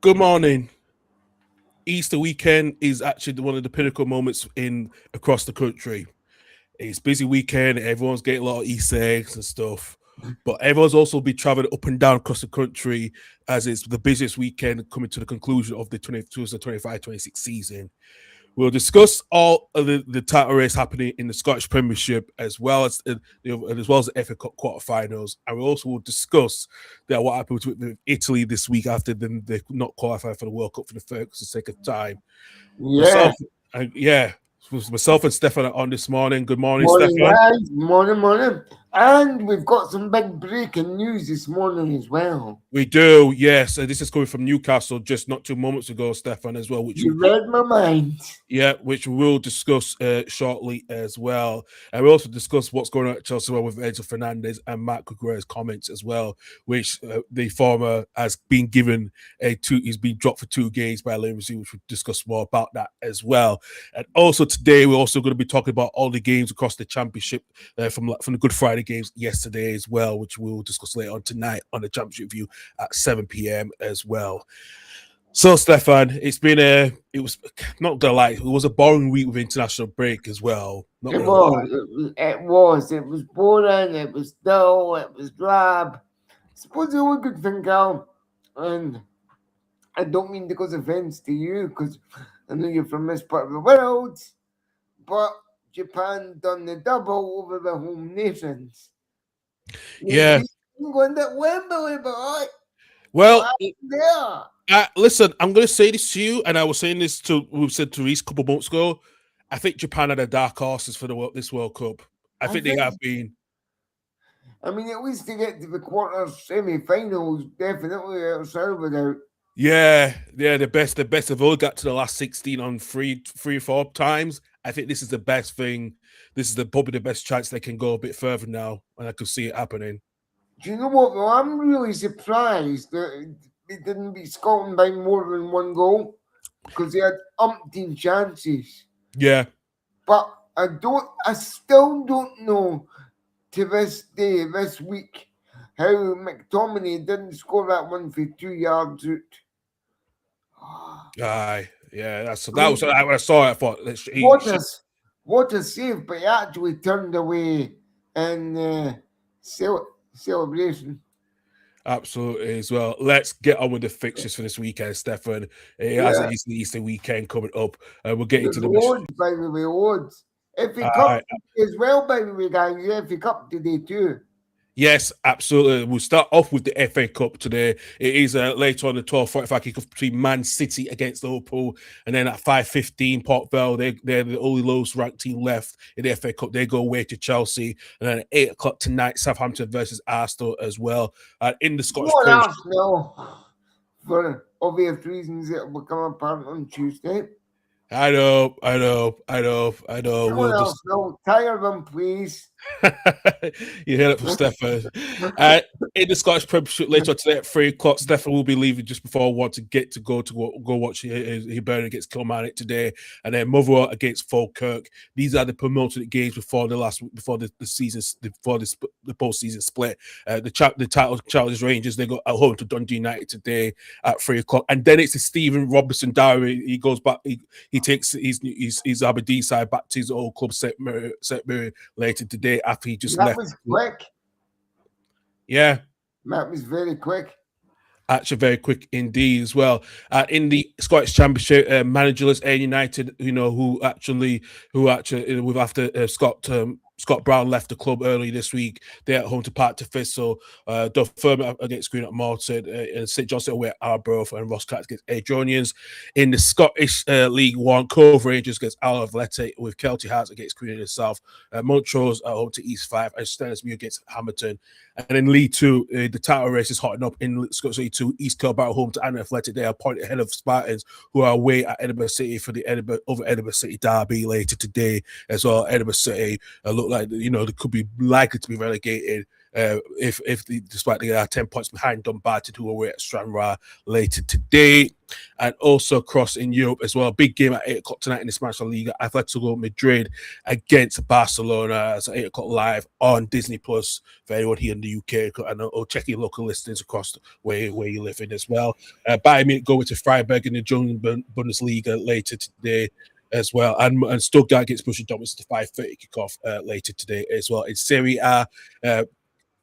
Good morning. Easter weekend is actually one of the pinnacle moments in across the country. It's busy weekend. Everyone's getting a lot of Easter eggs and stuff, but everyone's also been traveling up and down across the country as it's the busiest weekend coming to the conclusion of the 2025-26 season. We'll discuss all of the title race happening in the Scottish Premiership as well as the FA Cup quarterfinals, and we also will discuss that what happened with Italy this week after them they could not qualify for the World Cup for the second time. Yeah. Myself, yeah, myself and Stefan are on this morning. Good morning, Morning, Stefan. guys. Morning. And we've got some big breaking news this morning as well. We do, yes. This is coming from Newcastle just not 2 moments ago, Stefan, as well, You read my mind. which we'll discuss shortly as well. And we'll also discuss what's going on at Chelsea with Enzo Fernandez and Matt Cucurell's comments as well, which the former has been given he's been dropped for 2 games by Levy, which we'll discuss more about that as well. And also today, we're also going to be talking about all the games across the championship from the Good Friday games yesterday as well, which we'll discuss later on tonight on the championship view at 7 p.m. as well. So, Stefan, it was not gonna lie, it was a boring week with international break as well. Not It gonna lie. was. It was boring. It was dull. It was drab. I suppose the only good thing, Cal, and I don't mean to cause offense to you because I know you're from this part of the world, but Japan done the double over the home nations. Yeah. England at Wembley, boy. Well, There. listen, I'm gonna say this to you, and I was saying this we said to Reese a couple months ago. I think Japan are the dark horses for this World Cup. I think they have been. I mean, at least to get to the quarters, semi-finals, definitely outside without. Yeah, the best. The best have all got to the last 16 on three or 4 times. I think this is the best thing. This is probably the best chance they can go a bit further now, and I could see it happening. Do you know what, though? I'm really surprised that they didn't beat Scotland by more than 1 goal because they had umpteen chances. Yeah. But I still don't know to this day, this week, how McTominay didn't score that one for 2 yards out. Aye, yeah, that was when I saw it. I thought, what a save! But he actually turned away in celebration. Absolutely as well. Let's get on with the fixtures for this weekend, Stefan. It has an Easter weekend coming up. We'll get into the loads, by the way, loads. FA Cup as well, by the way, guys. FA Cup today too. Yes, absolutely. We'll start off with the FA Cup today. It is later on the 12:45 kickoff between Man City against Liverpool, and then at 5:15, Port Vale, they're the only lowest ranked team left in the FA Cup. They go away to Chelsea, and then at 8 o'clock tonight, Southampton versus Arsenal as well. In the Scottish Premiership. Arsenal, for obvious reasons, it will become apparent on Tuesday. I know. No, tire them, please. You heard it from Stefan. In the Scottish Premiership later today at 3 o'clock, Stefan will be leaving just before I want to go watch Hibernian against Kilmarnock today, and then Motherwell against Falkirk. These are the promoted games before the postseason split. The title challenge Rangers, they go at home to Dundee United today at 3 o'clock, and then it's the Stephen Robinson diary. He goes back. He takes his Aberdeen side back to his old club, St Mirren, later today after he just left. That was quick. Yeah. That was very quick. Actually, very quick indeed as well. In the Scottish Championship, managerless Ayr United, who actually, with after Scott Brown left the club early this week, they're at home to Park to Thistle, Dunfermline against Greenock Morton, and St Johnstone away at Arbroath, and Ross Clark against Adrianians. In the Scottish League One, Cove Rangers against Isle of Leyte, with Kelty Hearts against Queen of the South, Montrose at home to East Fife, and Stennismuir against Hamilton. And in League Two, the title race is hotting up in Scottish League Two. East Kilbride home to Anna Athletic. They are point ahead of Spartans, who are away at Edinburgh City for the Edinburgh City derby later today as well. Edinburgh City look like they could be likely to be relegated despite they are 10 points behind Dumbarton, who are away at Stranraer later today. And also across in Europe as well. Big game at 8 o'clock tonight in the Spanish La Liga. Atletico Madrid against Barcelona. It's at 8 o'clock live on Disney Plus for anyone here in the UK. And or check your local listings across where you live in as well. Bayern Munich go to Freiburg in the German Bundesliga later today as well. And Stuttgart gets Borussia Dortmund to 5:30 kickoff later today as well. In Serie A,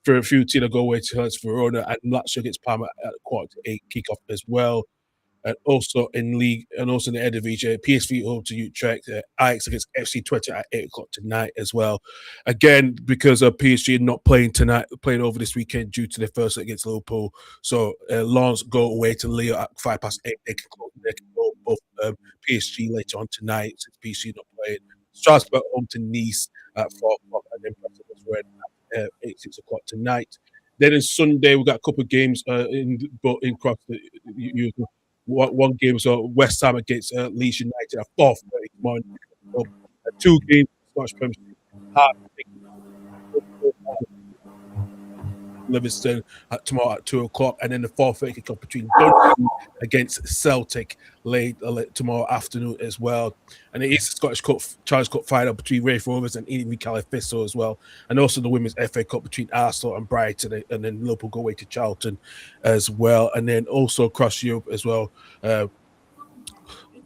for a few teams go away to Verona, and Lazio gets Parma at 7:45 kickoff as well. And also in league, and also in the Eredivisie, PSV home to Utrecht, Ajax against FC Twente at 8 o'clock tonight as well. Again, because of PSG not playing tonight, playing over this weekend due to their first against Liverpool. So Lens go away to Lille at 8:05. They can go both PSG later on tonight since PSG not playing. Strasbourg home to Nice at 4 o'clock, and then at 6 o'clock tonight. Then on Sunday we got a couple of games across the one game, so West Ham against Leeds United at 4:30 tomorrow. 2 games, Scottish Premiership. Livingston tomorrow at 2 o'clock, and then the 4:30 kickoff between Dundee against Celtic late tomorrow afternoon as well. And it is the Scottish Cup Challenge Cup final between Raith Rovers and Ely Califisco as well, and also the Women's FA Cup between Arsenal and Brighton, and then Liverpool go away to Charlton as well, and then also across Europe as well.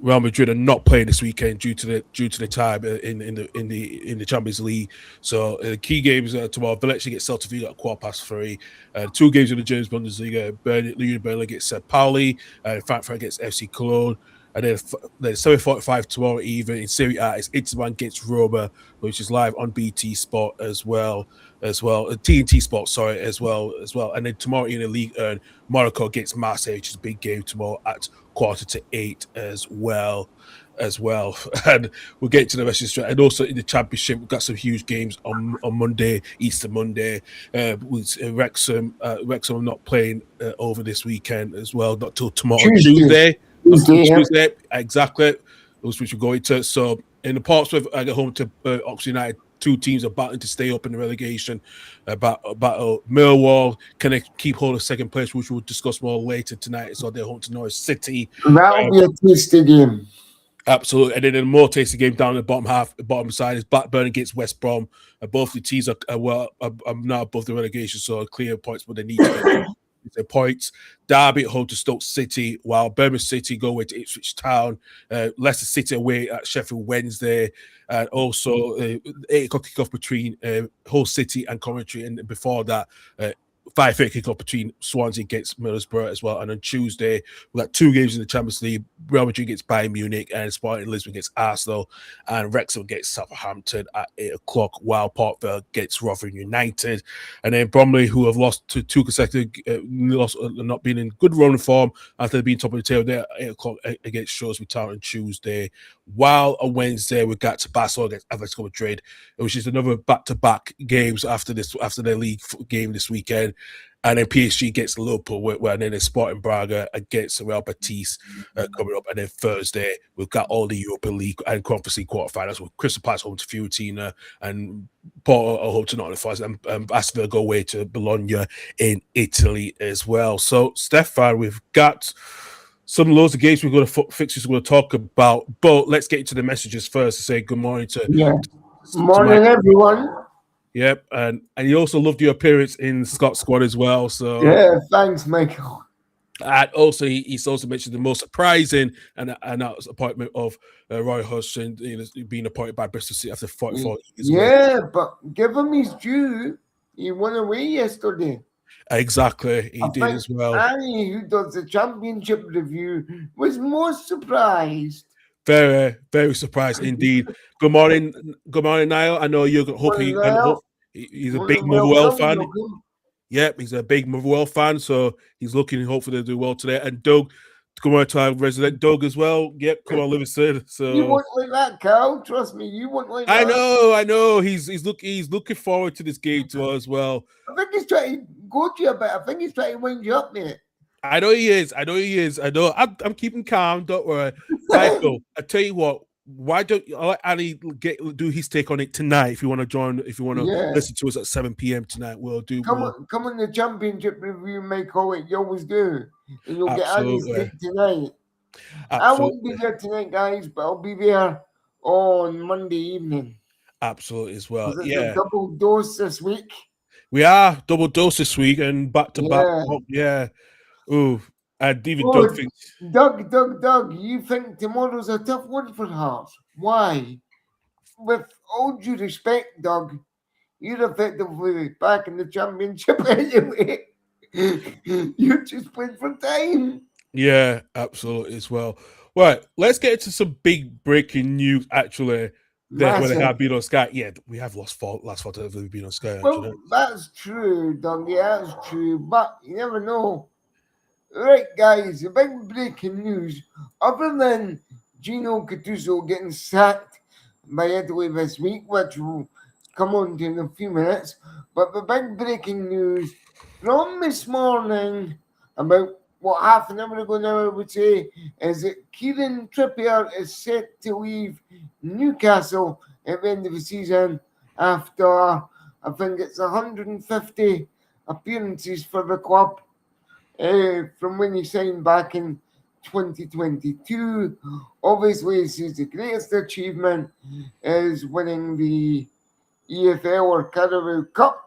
Real Madrid are not playing this weekend due to the time in the Champions League. So key games tomorrow. Valencia gets Celta Vigo at 3:15. 2 games in the German Bundesliga. Berlin gets Pauli. Frankfurt against FC Cologne. And then 7:45 tomorrow evening in Serie A, it's Inter against Roma, which is live on BT Sport as well. TNT Sport, sorry, as well. And then tomorrow in the League, Monaco against Marseille, which is a big game tomorrow at 7:45 as well. And we'll get to the rest of the straight. And also in the Championship, we've got some huge games on Monday, Easter Monday, with Wrexham. Wrexham are not playing over this weekend as well, not till tomorrow, Tuesday. Exactly. Those which we're going to. So in the Portsmouth, I get home to Oxford United. 2 teams are battling to stay up in the relegation. Battle Millwall can they keep hold of second place, which we'll discuss more later tonight. So they're home to Norwich City. That'll be a tasty game. Absolutely. And then a more tasty game down in the bottom side is Blackburn against West Brom. Both the teams are now above the relegation, so clear points, but they need to get points. Derby at home to Stoke City, while Birmingham City go away to Ipswich Town. Leicester City away at Sheffield Wednesday. And also 8 o'clock kickoff between Hull City and Coventry. And before that, 5:30 kickoff between Swansea against Middlesbrough as well. And on Tuesday, we've got 2 games in the Champions League. Real Madrid against Bayern Munich, and Sporting Lisbon against Arsenal, and Wrexham against Southampton at 8 o'clock, while Port Vale against Rotherham United. And then Bromley, who have lost to 2 consecutive, not been in good run form after being top of the table, they're at 8 o'clock against Shrewsbury Town on Tuesday. While on Wednesday, we got to Barcelona against Atletico Madrid, which is another back-to-back games after their league game this weekend. And then PSG gets Liverpool, and then there's Sporting Braga against Real Betis coming up. And then Thursday, we've got all the Europa League and Conference League quarterfinals with Crystal Palace home to Fiorentina, and Porto home to Nottingham Forest, and Aston Villa go away to Bologna in Italy as well. So, Stefan, we've got loads of games we're going to fixtures we're going to talk about, but let's get into the messages first to say good morning to morning everyone. Yep, and you also loved your appearance in Scott's squad as well. So yeah, thanks, Michael. And also, he's also mentioned the most surprising and that appointment of Roy Hodgson being appointed by Bristol City after 44 years. Yeah, but give him his due. He won away yesterday. Exactly, he did as well. Annie, who does the championship review, was most surprised. Very, very surprised indeed. Good morning, Niall. I know you're hoping he's a big Motherwell fan. Yep, he's a big Motherwell fan, so he's looking hopefully to do well today. And Doug, come on to our resident Doug as well. Yep, come on, Livingston. So you won't like that, Carl. Trust me, you won't like that. I know. He's looking forward to this game too as well. I think he's trying to go to you a bit. I think he's trying to wind you up, mate. I know he is. I know. I'm keeping calm. Don't worry. Michael, I tell you what. Why don't you let Annie do his take on it tonight? If you want to join, if you want to listen to us at 7 p.m. tonight, we'll do. Come on the championship review, Michael. You always do, and you'll get Annie's take tonight. I won't be Absolutely. there tonight, guys, but I'll be there on Monday evening Absolutely as well. because it's a Yeah. double dose this week. We are double dose this week and back to back. Yeah. Oh, yeah. Ooh. And even Doug Oh, thinks, Doug, you think tomorrow's a tough one for Hearts? Why? With all due respect, Doug, you're effectively back in the championship anyway. You're just playing for time. yeah, absolutely as well. Right, let's get into some big breaking news. Actually, that when they Massive. have been on Sky, yeah, we have lost four last four times we've been on Sky. Well, Actually, that's true, Doug. Yeah, that's true. But you never know. Right, guys, the big breaking news. Other than Gino Gattuso getting sacked by Italy this week, which we'll come on to in a few minutes, but the big breaking news from this morning, about what half an hour ago now, I would say, is that Kieran Trippier is set to leave Newcastle at the end of the season after, I think it's 150 appearances for the club from when he signed back in 2022. Obviously, his greatest achievement is winning the EFL or Carabao Cup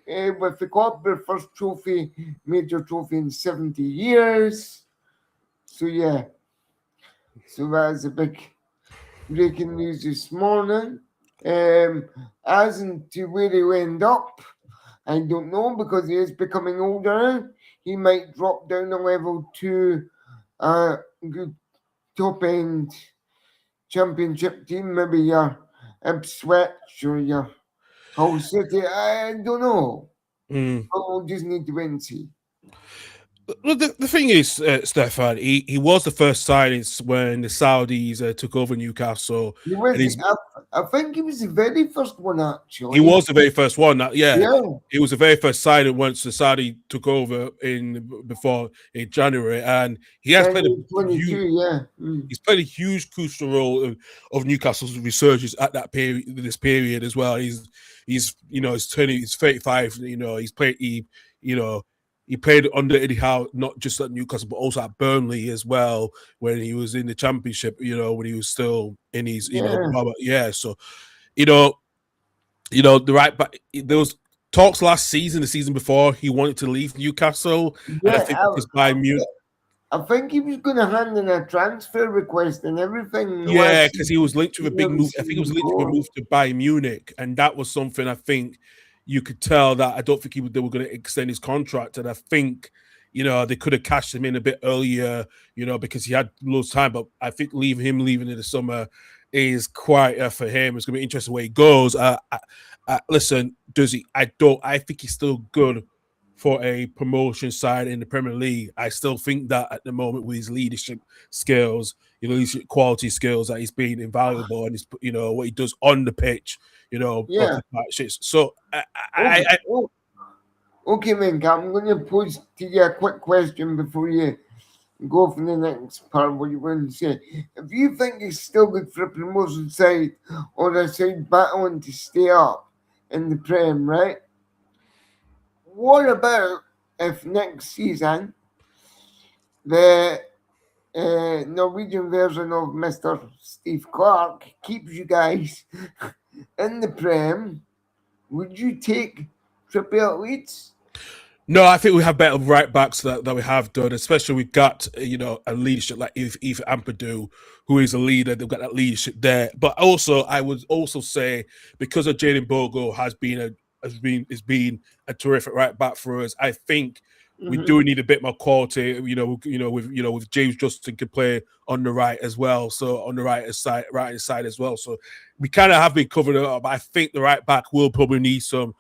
with the club, their first trophy, major trophy in 70 years. So, yeah, so that's a big breaking news this morning. As to where he'll end up, I don't know because he is becoming older. He might drop down a level to a good top end championship team, maybe your Ipswich or your Hull City. I don't know. mm. We'll just need to wait and see. Well, the thing is, Stefan, he was the first signing when the Saudis took over Newcastle, He was, and he's I think he was the very first one he actually. was the very first one. Yeah, Yeah, he was the very first signing once the Saudi took over before in January, and he has played a huge 2022, yeah. Mm. he's played a huge crucial role of Newcastle's resurgence at that period, this period as well. He's 35. You know he played under Eddie Howe, not just at Newcastle but also at Burnley as well when he was in the Championship. When he was still in his Yeah, So you know the right back. There was talks last season, the season before, he wanted to leave Newcastle, and I yeah. think because Bayern Munich. I think he was going to hand in a transfer request and everything Yeah, last because he was linked with a big season, move. I think he was linked with a before. move to Bayern Munich, and that was something I think you could tell that I don't think they were going to extend his contract, and I think they could have cashed him in a bit earlier, because he had loads of time. But I think leaving in the summer is quite for him. It's going to be interesting where he goes. Listen, does he? I don't. I think he's still good for a promotion side in the Premier League. I still think that at the moment with his leadership skills, leadership quality skills, that he's been invaluable, and what he does on the pitch, both Yeah. the matches. So Okay, okay, man. I'm going to pose to you a quick question before you go for the next part. What you want to say? If you think he's still good for a promotion side or a side battling to stay up in the Prem, right? What about if next season the Norwegian version of Mr. Steve Clark keeps you guys in the Prem? Would you take Trippier at Leeds? No, I think we have better right backs that we have done, especially we've got a leadership like Eve Ampadu, who is a leader. They've got that leadership there. But also, I would also say because of Jaden Bogle has been a terrific right back for us. I think we do need a bit more quality. With James Justin can play on the right as well, so on the right side as well. So we kind of have been covered up. But I think the right back will probably need some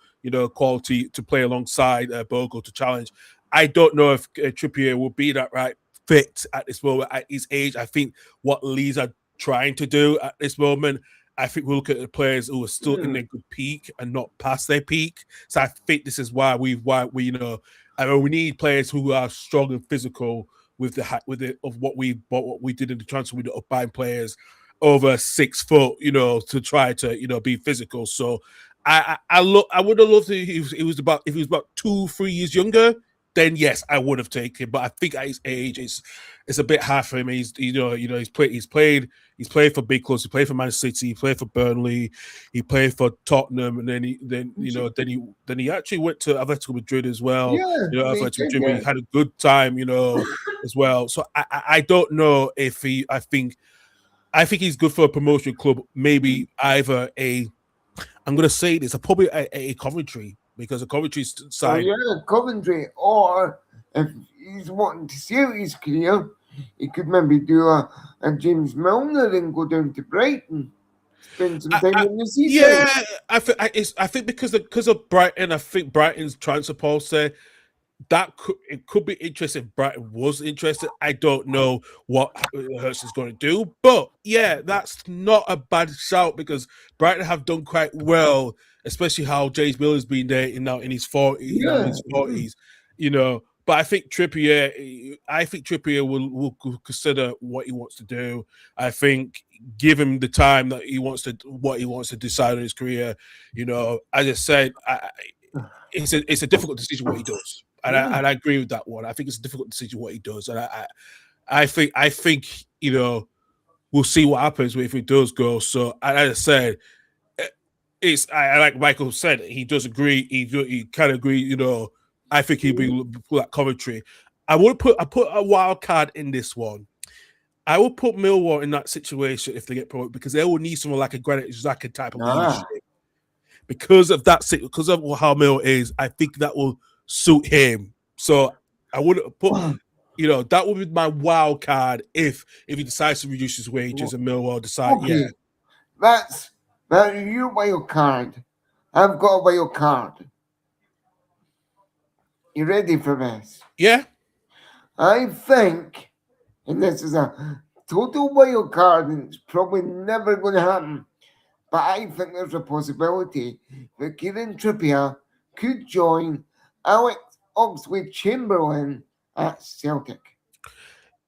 quality to play alongside Bogle to challenge. I don't know if Trippier will be that right fit at this moment at his age. I think what Leeds are trying to do at this moment, I think we look at the players who are still in their good peak and not past their peak. So I think this is why we we need players who are strong and physical with what we did in the transfer window of buying players over 6 foot, to try to be physical. So I would have loved if he was about 2-3 years younger. then yes, I would have taken him. But I think at his age, it's a bit hard for him. He's played for big clubs. He played for Man City. He played for Burnley. He played for Tottenham, and then he actually went to Atletico Madrid as well. Yeah, they Atletico did, Madrid, where he yeah. had a good time, as well. So I don't know if he. I think he's good for a promotion club. Maybe either I'm going to say this, probably a Coventry, because the Coventry Oh side. yeah, Coventry. Or if he's wanting to see out his career, he could maybe do a James Milner and go down to Brighton, spend some time in the seaside. Yeah, I think because of Brighton, I think Brighton's transfer policy it could be interesting if Brighton was interested. I don't know what Hurst is going to do, but yeah, that's not a bad shout because Brighton have done quite well, especially how James Miller's been there now in his 40s, now in Yeah, his 40s, But I think Trippier will consider what he wants to do. I think give him the time that what he wants to decide on his career. As I said, it's a difficult decision what he does, and yeah. I agree with that one. I think it's a difficult decision what he does, and I think we'll see what happens if it does go. So, and as I said, it's like Michael said, he does agree. He can agree. I think he'd be that commentary. I put a wild card in this one. I will put Millwall in that situation if they get promoted because they will need someone like a Granit Xhaka type of leadership. Because of how Mill is, I think that will suit him. So I would put, that would be my wild card if he decides to reduce his wages and Millwall decide, Okay, that's your wild card. I've got a wild card. You ready for this? yeah. I think, and this is a total wild card, and it's probably never going to happen. But I think there's a possibility that Kieran Trippier could join Alex Oxlade-Chamberlain at Celtic.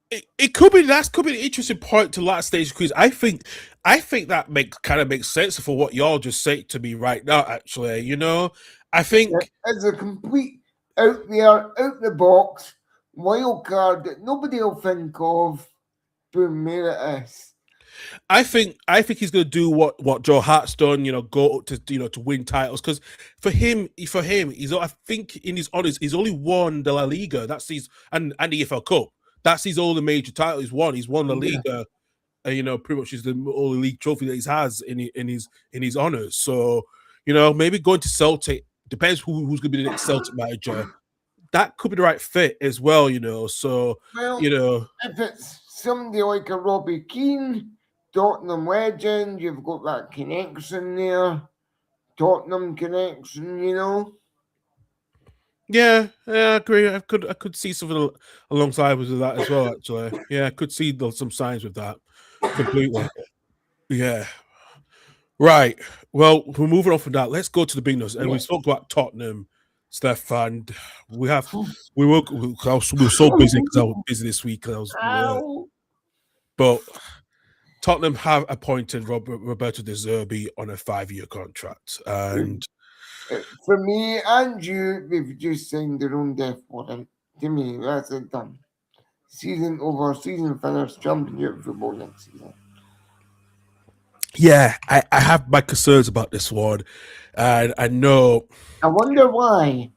It could be an interesting point to last stage because I think that makes sense for what y'all just say to me right now. Actually, I think It's a complete out the box wild card that nobody will think of. Boom, there it is. I think he's going to do what Joe Hart's done. Go up to to win titles because for him, I think in his honors, he's only won the La Liga. That's and the EFL Cup. That's his only major title he's won. He's won La Liga. Pretty much is the only league trophy that he has in his honors. So maybe going to Celtic depends who's going to be the next Celtic manager. That could be the right fit as well. So if it's somebody like a Robbie Keane, Tottenham legend, you've got that connection there. Tottenham connection, Yeah, I agree. I could see something alongside with that as well. Actually, yeah, I could see some signs with that completely. Yeah, right. Well, we're moving on from that. Let's go to the big news, and we spoke about Tottenham, Stefan. We were so busy because I was busy this week. But Tottenham have appointed Roberto De Zerbi on a 5-year contract, and for me and you, they've just signed their own death warrant. To me, that's it done. Season over, season finished, championship football next season. yeah, I have my concerns about this one, and I know. I wonder why.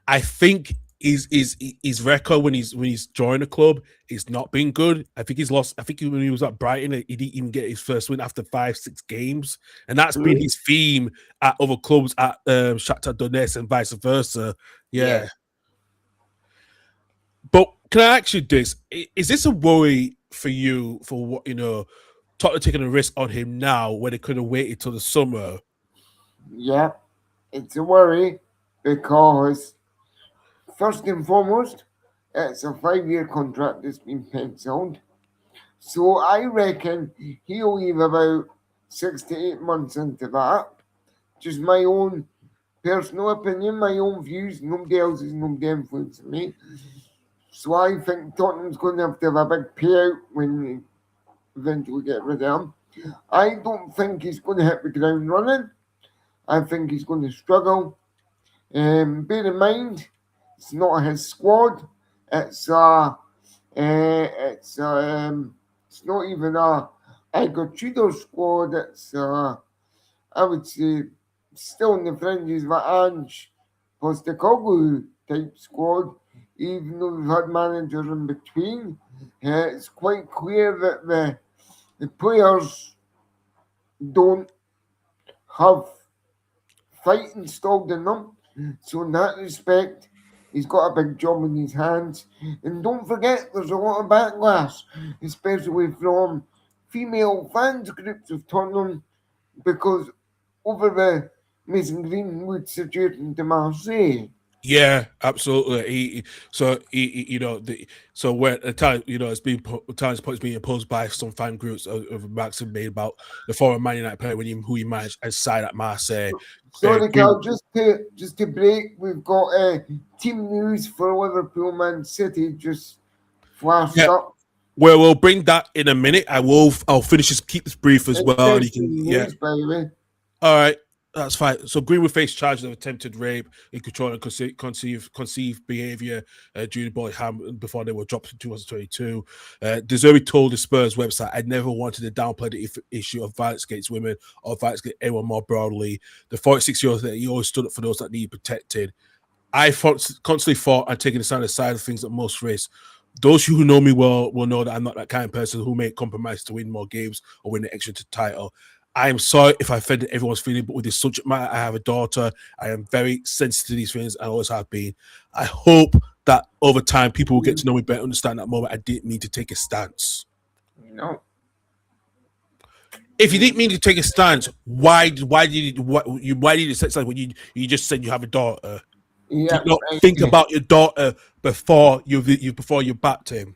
I think his record when he's joined the club is not been good. I think he's lost. I think when he was at Brighton, he didn't even get his first win after 5-6 games, and that's been his theme at other clubs at Shakhtar Donetsk and vice versa. Yeah. But can I ask you this? Is this a worry for you for what Tottenham taking a risk on him now when they could have waited till the summer? Yeah, it's a worry because first and foremost, it's a 5-year contract that's been penciled. So I reckon he'll leave about 6 to 8 months into that. Just my own personal opinion, my own views. Nobody else is nobody influencing me. So I think Tottenham's going to have a big payout when they eventually get rid of him. I don't think he's going to hit the ground running. I think he's going to struggle. Bear in mind, it's not his squad. It's it's not even a Igor Tudor squad. It's I would say still in the fringes of an Ange Postecoglou type squad. Even though we've had managers in between, it's quite clear that the players don't have fight installed in them. So in that respect, he's got a big job in his hands. And don't forget, there's a lot of backlash, especially from female fans groups of Tottenham, because over the Mason Greenwood situation to Marseille. Yeah, absolutely. So where at times, it's been times points being opposed by some fan groups of remarks have made about the former Man United player who he managed and signed at Marseille. Sorry, Carl. Just to break, we've got team news for Liverpool, Man City just flashed up. Well, we'll bring that in a minute. I'll finish this, keep this brief as well. And you can, news, by the way. All right. That's fine. So Greenwood faced charges of attempted rape, in control and conceived behaviour during the before they were dropped in 2022. De Zerbi told the Spurs website, "I never wanted to downplay the issue of violence against women or violence against anyone more broadly. The 46-year-old that he always stood up for those that need protected. I constantly fought and taken the side of things at most risks. Those who know me well will know that I'm not that kind of person who may compromise to win more games or win the extra title. I am sorry if I offended everyone's feeling, but with this subject matter, I have a daughter. I am very sensitive to these things. I always have been. I hope that over time people will get to know me better, understand that moment I didn't mean to take a stance." No. If you didn't mean to take a stance, why did you say something when you just said you have a daughter? Yeah, did not think about your daughter before you backed him.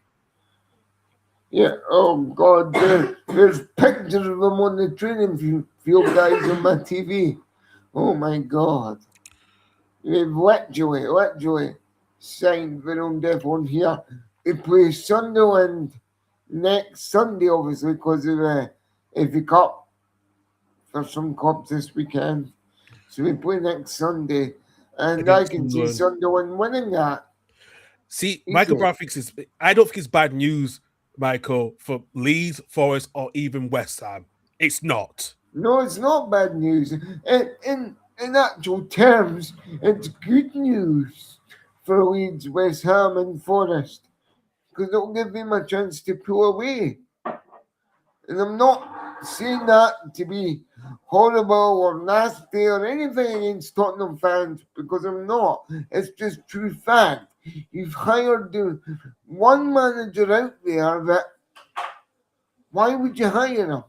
Yeah, oh God, there's pictures of them on the training field, guys, on my TV. Oh my God. They've literally signed their own death on here. They play Sunderland next Sunday, obviously, because of the FA Cup for some clubs this weekend. So we play next Sunday, and I can see Sunderland winning that. See, Michael Brown thinks I don't think it's bad news, Michael, for Leeds, Forest, or even West Ham. It's not. No, it's not bad news. In actual terms, it's good news for Leeds, West Ham, and Forest, because it'll give them a chance to pull away. And I'm not saying that to be horrible or nasty or anything against Tottenham fans, because I'm not. It's just true fact. You've hired one manager out there that, why would you hire him?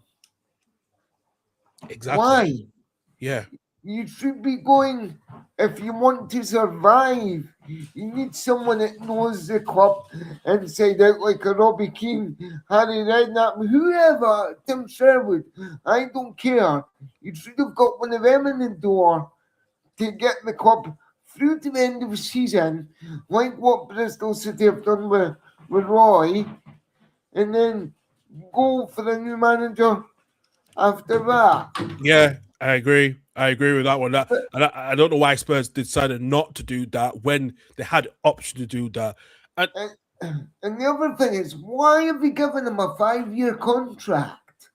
Exactly. Why? Yeah. You should be going, if you want to survive, you need someone that knows the club inside out, like a Robbie Keane, Harry Redknapp, whoever, Tim Sherwood. I don't care. You should have got one of them in the door to get the club through to the end of the season, like what Bristol City have done with Roy, and then go for a new manager after that. Yeah, I agree. I agree with that one. I don't know why Spurs decided not to do that when they had the option to do that. And the other thing is, why have we given him a 5-year contract?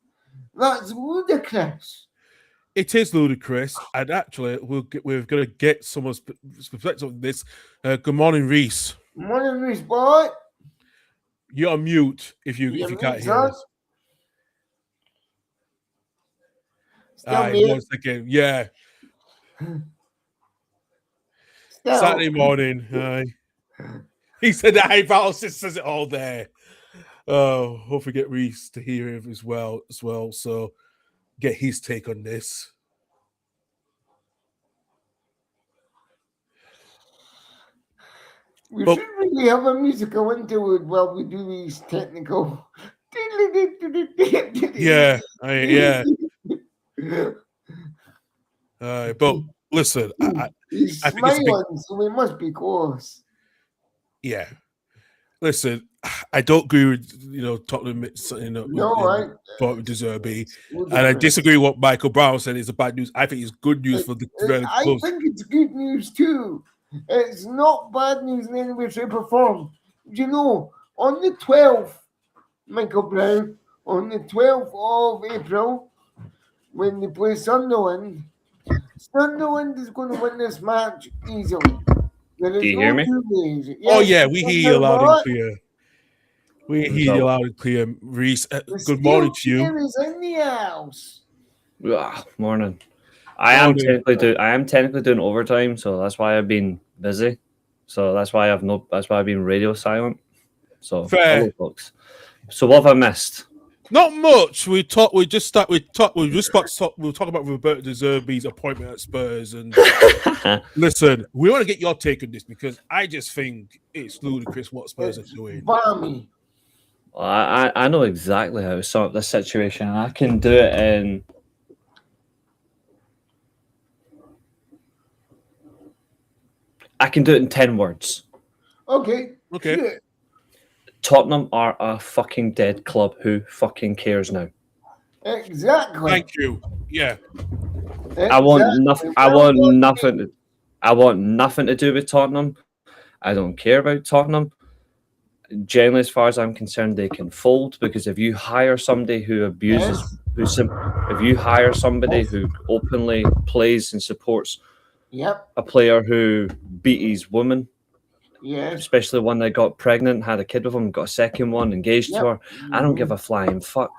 That's ludicrous. It is ludicrous, and actually, we're going to get someone's perspective on this. Good morning, Reese. Morning, Reese, boy. You're on mute if you can't hear us. All right, 1 second. Yeah. Saturday morning. He said that Val says it all there. Oh, hopefully get Reese to hear him as well. So get his take on this. We should really have a musical interlude while we do these technical. Yeah. But listen, he's smiling, so we must be close. Yeah. Listen, I don't agree with Tottenham. De Zerbi, and I disagree with what Michael Brown said is a bad news. I think it's good news for the. I think it's good news too. It's not bad news in any way, shape, or form. You know, on the 12th, Michael Brown, on the 12th of April, when they play Sunderland, Sunderland is going to win this match easily. There Do is you hear no me? two ways. Oh Yes, yeah, the we hear you Thunder loud and what? clear. We hear So- you loud and clear, Reese. The Good steel morning to you. chair is in the house. Morning. I am Morning. technically doing overtime, so that's why I've been busy. So that's why I've been radio silent. So Fair. hello, folks. So what have I missed? Not much. We were about to talk. We'll talk about Roberto De Zerbi's appointment at Spurs. And listen, we want to get your take on this because I just think it's ludicrous what Spurs are doing. Balmy. Well, I know exactly how to sum up this situation, and I can do it in. I can do it in 10 words. Okay. Okay. Shit. Tottenham are a fucking dead club. Who fucking cares now? Exactly. Thank you. Yeah. I want nothing. I Well want done, nothing. I want nothing to do with Tottenham. I don't care about Tottenham. Generally, as far as I'm concerned, they can fold because if you hire somebody who abuses, if you hire somebody who openly plays and supports Yep. a player who beat his woman, Yes. especially one that got pregnant, had a kid with him, got a second one, engaged to her, I don't give a flying fuck.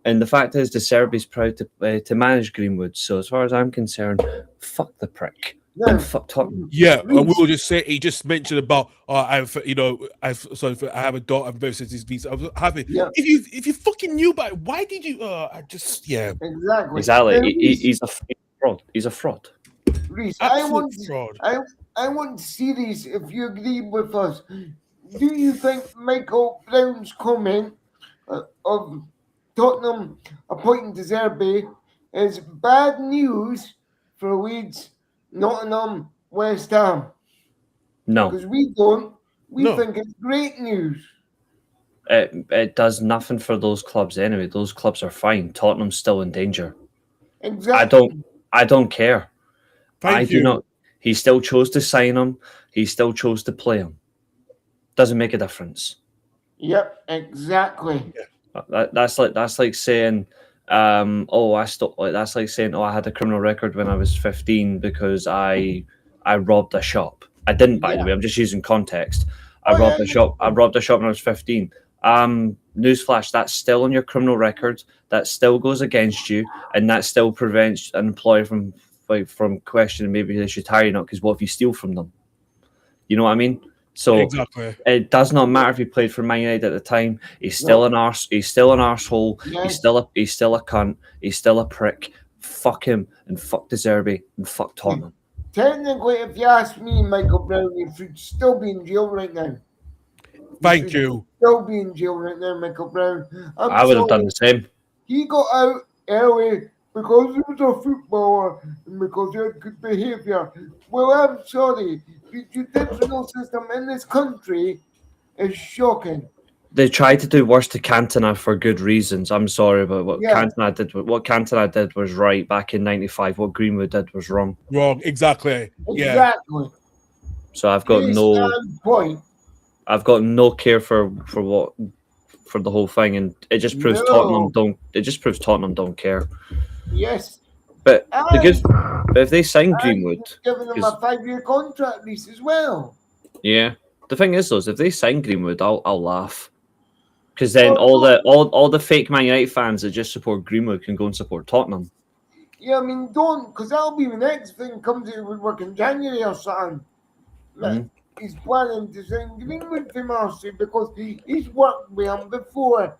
And the fact is, De Serbi's proud to manage Greenwood. So as far as I'm concerned, fuck the prick. No. And fuck Tottenham. Yeah, and we will just say he just mentioned about I have a daughter. I'm very sensitive to these. I was happy. Yeah. If you fucking knew about it, why did you? I just Exactly. Exactly. Now, Reece, He's a fraud. He's a fraud. Reece, I want fraud. I want to see this if you agree with us. Do you think Michael Brown's comment of Tottenham appointing De Zerbi is bad news for Leeds, Nottingham, West Ham? No, Because we don't. We No. think it's great news. it does nothing for those clubs anyway. Those clubs are fine. Tottenham's still in danger. Exactly. I don't care. I Thank do you. not. He still chose to sign him. He still chose to play him. Doesn't make a difference. Yep, exactly. That's like saying, that's like saying, I had a criminal record when I was 15 because I robbed a shop. I didn't, by the way. I'm just using context. I robbed a shop when I was 15. Newsflash, that's still on your criminal record. That still goes against you, and that still prevents an employer from questioning maybe they should hire you not. Because what if you steal from them? You know what I mean? So Exactly. it does not matter if he played for Man United at the time. He's still an arse. He's still an arsehole. Yes. He's still a cunt. He's still a prick. Fuck him and fuck De Zerbi and fuck Tottenham. Technically, if you ask me, Michael Brown, you should still be in jail right now. Thank you. Still be in jail right now, Michael Brown. I would have done the same. He got out early because he was a footballer and because he had good behaviour. Well, I'm sorry. The judicial system in this country is shocking. They tried to do worse to Cantona for good reasons. I'm sorry, but what Cantona did was right back in '95. What Greenwood did was wrong. Wrong. Exactly. Yeah. Exactly. So I've got Point. I've got no care for the whole thing, and it just proves Tottenham don't. It just proves Tottenham don't care. Yes. But if they sign Greenwood, giving them a 5-year contract lease as well. yeah. The thing is, though, is if they sign Greenwood, I'll laugh, because then all the fake Man United fans that just support Greenwood can go and support Tottenham. Yeah, I mean, don't, because that'll be the next thing comes to woodwork in January or something. He's planning to sign Greenwood for Marcy because he's worked with him before.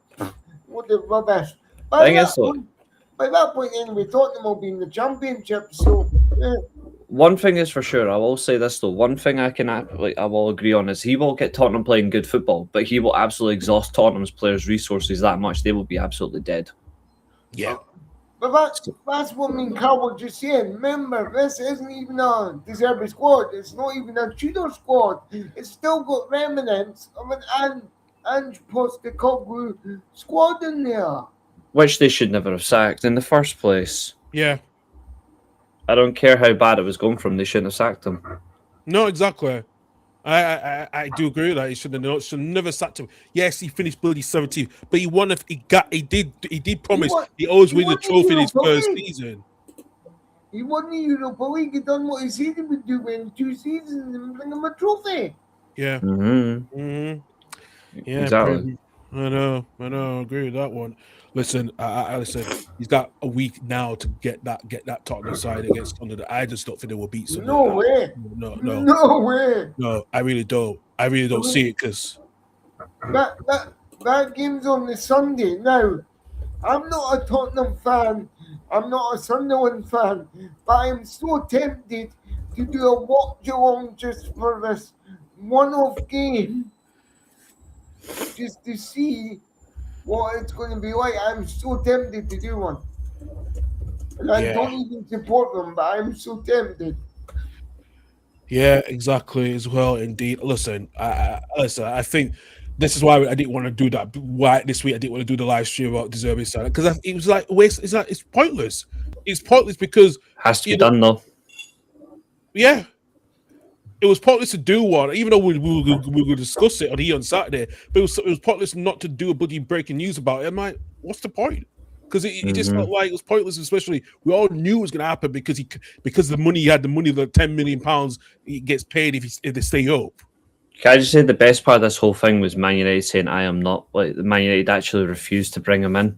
What the rubbish. By that point, anyway, Tottenham will be in the championship. So, one thing is for sure. I will say this though. One thing I will agree on is he will get Tottenham playing good football, but he will absolutely exhaust Tottenham's players' resources that much. They will be absolutely dead. Yeah. But that's what me and Carl were just saying. Remember, this isn't even a De Zerbi squad. It's not even a Tudor squad. It's still got remnants of an Ange Postecoglou squad in there. Which they should never have sacked in the first place. Yeah. I don't care how bad it was going from. They shouldn't have sacked him. No, exactly. I do agree with that. He should never sat to. Yes, he finished bloody 17th, but he won. He did promise he always win the won the trophy in his Europa first League. season. He won the Europa League. He done what he said he would do in 2 seasons and bring him a trophy. Yeah. Mm-hmm. Yeah, Exactly. I know. I agree with that one. Listen, I listen. He's got a week now to get that Tottenham side against Sunderland. I just don't think they will beat Sunderland. No way. No way. No, I really don't. I really don't see it because that game's on the Sunday. Now, I'm not a Tottenham fan. I'm not a Sunderland fan, but I'm so tempted to do a watch along just for this one-off game, just to see what it's going to be like. I'm so tempted to do one, and I don't even support them, but I'm so tempted. Yeah, exactly. As well, indeed. Listen, I think this is why I didn't want to do that. Why this week I didn't want to do the live stream about deserving side because it was like waste. It's pointless. It's pointless because Has to be done though. Yeah, it was pointless to do one, even though we will discuss it on Saturday. But it was pointless not to do a bloody breaking news about it. I'm like, what's the point? Because it just felt like it was pointless. Especially we all knew it was going to happen because the money he had, the money, the £10 million he gets paid if they stay up. Can I just say the best part of this whole thing was Man United saying I am not, like Man United actually refused to bring him in.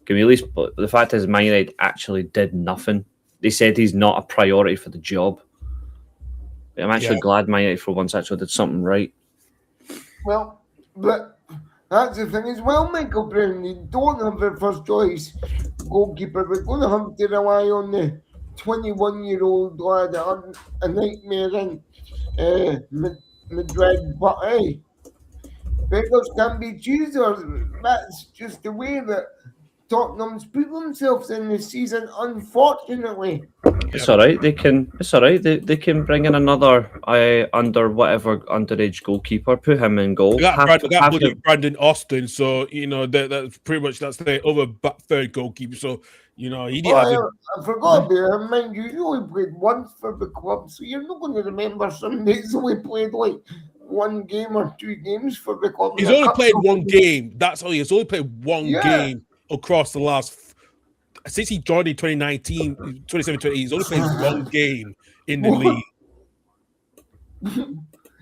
Can we at least? But the fact is, Man United actually did nothing. They said he's not a priority for the job. I'm actually glad Man United for once actually did something right. Well, but that's the thing as well, Michael Brown. They don't have their first choice goalkeeper. They're going to have to rely on the 21-year-old lad, a nightmare in Madrid. But hey, beggars can be choosers. That's just the way that Tottenham's put themselves in this season, unfortunately. It's all right. They can. It's all right. They can bring in another under whatever underage goalkeeper. Put him in goal. Brandon Austin. So that's pretty much that's the other third goalkeeper. So he didn't. I forgot about him. Mind you, he only played once for the club, so you're not going to remember somebody who's only played like one game or 2 games for the club. He's only played one game. That's all. He's only played one game across the last. Since he joined in 2019, 2017, he's only played one game in the league.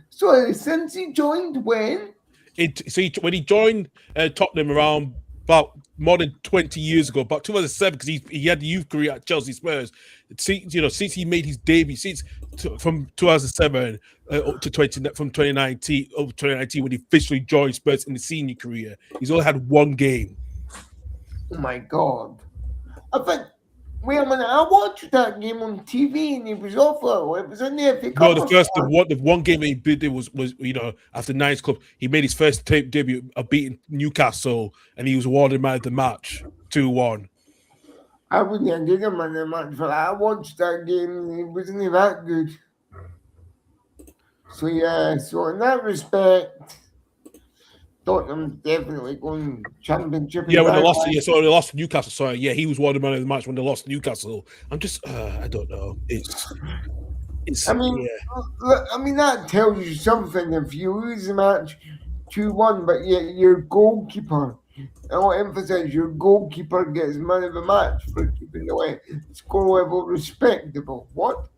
So since he joined when? When he joined Tottenham around about more than 20 years ago, about 2007, because he had the youth career at Chelsea Spurs. Since he made his debut, from 2007 up to 2019 when he officially joined Spurs in the senior career, he's only had one game. Oh my God. I think, wait a minute, I watched that game on TV and he was awful. It was in the FA Cup. No, the one game that he did was after Nice Club, he made his first debut of beating Newcastle and he was awarded man of the match 2-1. I wouldn't have given him man of the match for that. I watched that game and he wasn't that good. So in that respect, Tottenham's definitely going championship. Yeah, when they lost to Newcastle. Sorry, he was one of the man of the match when they lost to Newcastle. I'm just, I don't know. I mean, that tells you something. If you lose the match 2-1, but yet your goalkeeper, I'll emphasize, your goalkeeper gets man of the match for keeping the score level respectable. What?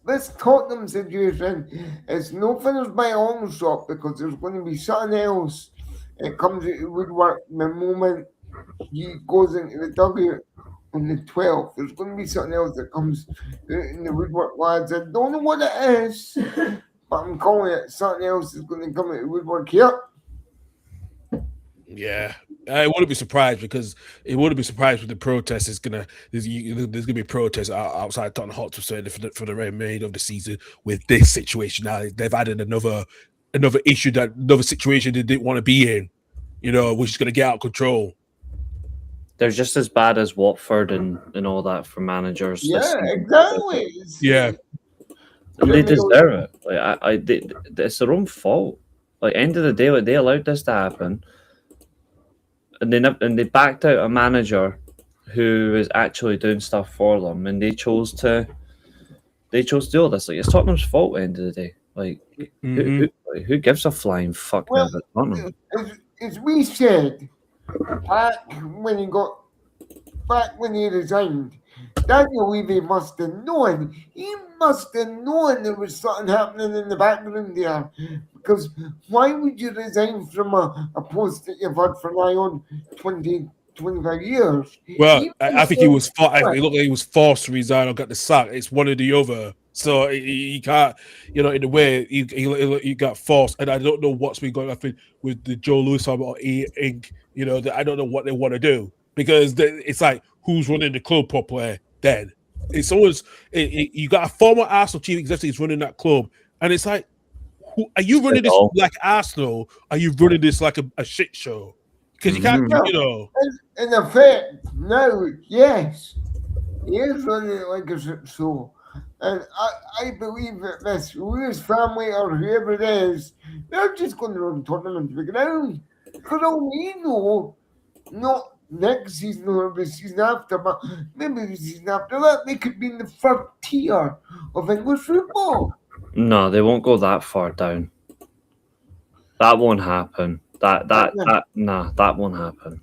This Tottenham situation is no finish by a long shot because there's going to be something else. It comes out the woodwork the moment he goes into the dugout on the 12th. There's going to be something else that comes out in the woodwork, lads. I don't know what it is, but I'm calling it something else is going to come out the woodwork here. Yeah, I wouldn't be surprised because it wouldn't be surprised with the protests. There's gonna be protests outside Tottenham Hotspur for the remainder of the season with this situation. Now they've added another issue, another situation they didn't want to be in, which is gonna get out of control. They're just as bad as Watford and all that for managers. Yeah, exactly. Yeah, and they deserve it. It's their own fault. Like end of the day, they allowed this to happen. And they backed out a manager who is actually doing stuff for them, and they chose to do all this. Like, it's Tottenham's fault at the end of the day. Like, who gives a flying fuck now Well, about Tottenham? as we said back when he resigned, Daniel Levy must have known. He must have known there was something happening in the background there. Because why would you resign from a post that you've had for nigh on 20, 25 years? Well, I think he was. It looked like he was forced to resign or got the sack. It's one or the other. So he can't, in a way, he got forced. And I don't know what's been going on with the Joe Lewis or Inc. I don't know what they want to do, because it's like, who's running the club properly then? It's always you got a former Arsenal chief executive running that club, and it's like, are you running this like Arsenal? Are you running this like a shit show? Because you can't, In effect, no, yes, he is running it like a shit show. And I believe that this Lewis family or whoever it is, they're just going to run Tottenham into the ground. For all we know, not next season or the season after, but maybe the season after that, they could be in the third tier of English football. No, they won't go that far down. That won't happen. That won't happen.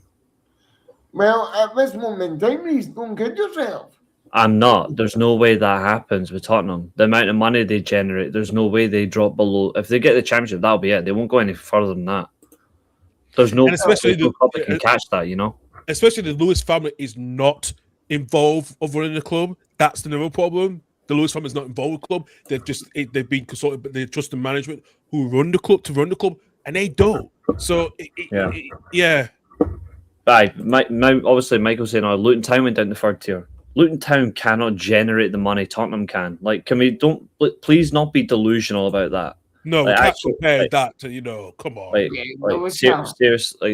Well, at this moment in time, please don't kid yourself. I'm not. There's no way that happens with Tottenham. The amount of money they generate, there's no way they drop below. If they get the championship, that'll be it. They won't go any further than that. There's no, especially no club that can catch that, Especially the Lewis family is not involved of running the club. That's the real problem. The Lewis family is not involved with the club. They've been consulted, but they trust the management who run the club, and they don't. So yeah. Right. Obviously, Michael's saying, Luton Town went down to third tier. Luton Town cannot generate the money Tottenham can. Like, please not be delusional about that. No, we can't compare that to, come on.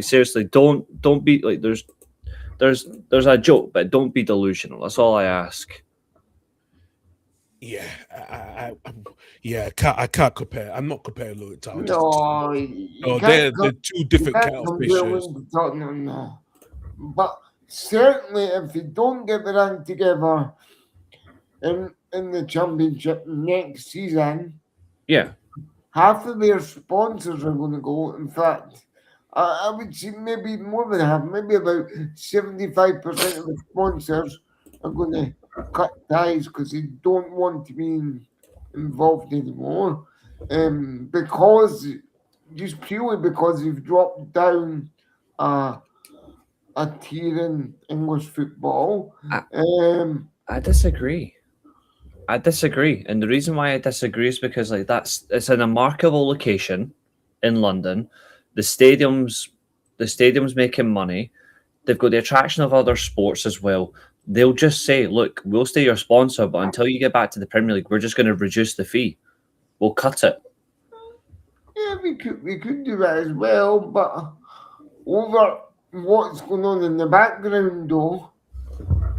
Seriously, don't be like, there's a joke, but don't be delusional. That's all I ask. Yeah, I can't compare. I'm not comparing Luton Town. No, they're two different kind of fishes. No. But certainly, if they don't get their act together in the championship next season, half of their sponsors are going to go. In fact, I would say maybe more than half, maybe about 75% of the sponsors are going to cut ties because they don't want to be involved anymore. Just purely because they've dropped down a tier in English football. I disagree. And the reason why I disagree is because it's in a marketable location in London. The stadium's making money. They've got the attraction of other sports as well. They'll just say, look, we'll stay your sponsor, but until you get back to the Premier League, we're just going to reduce the fee. We'll cut it. Yeah, we could do that as well, but over what's going on in the background, though,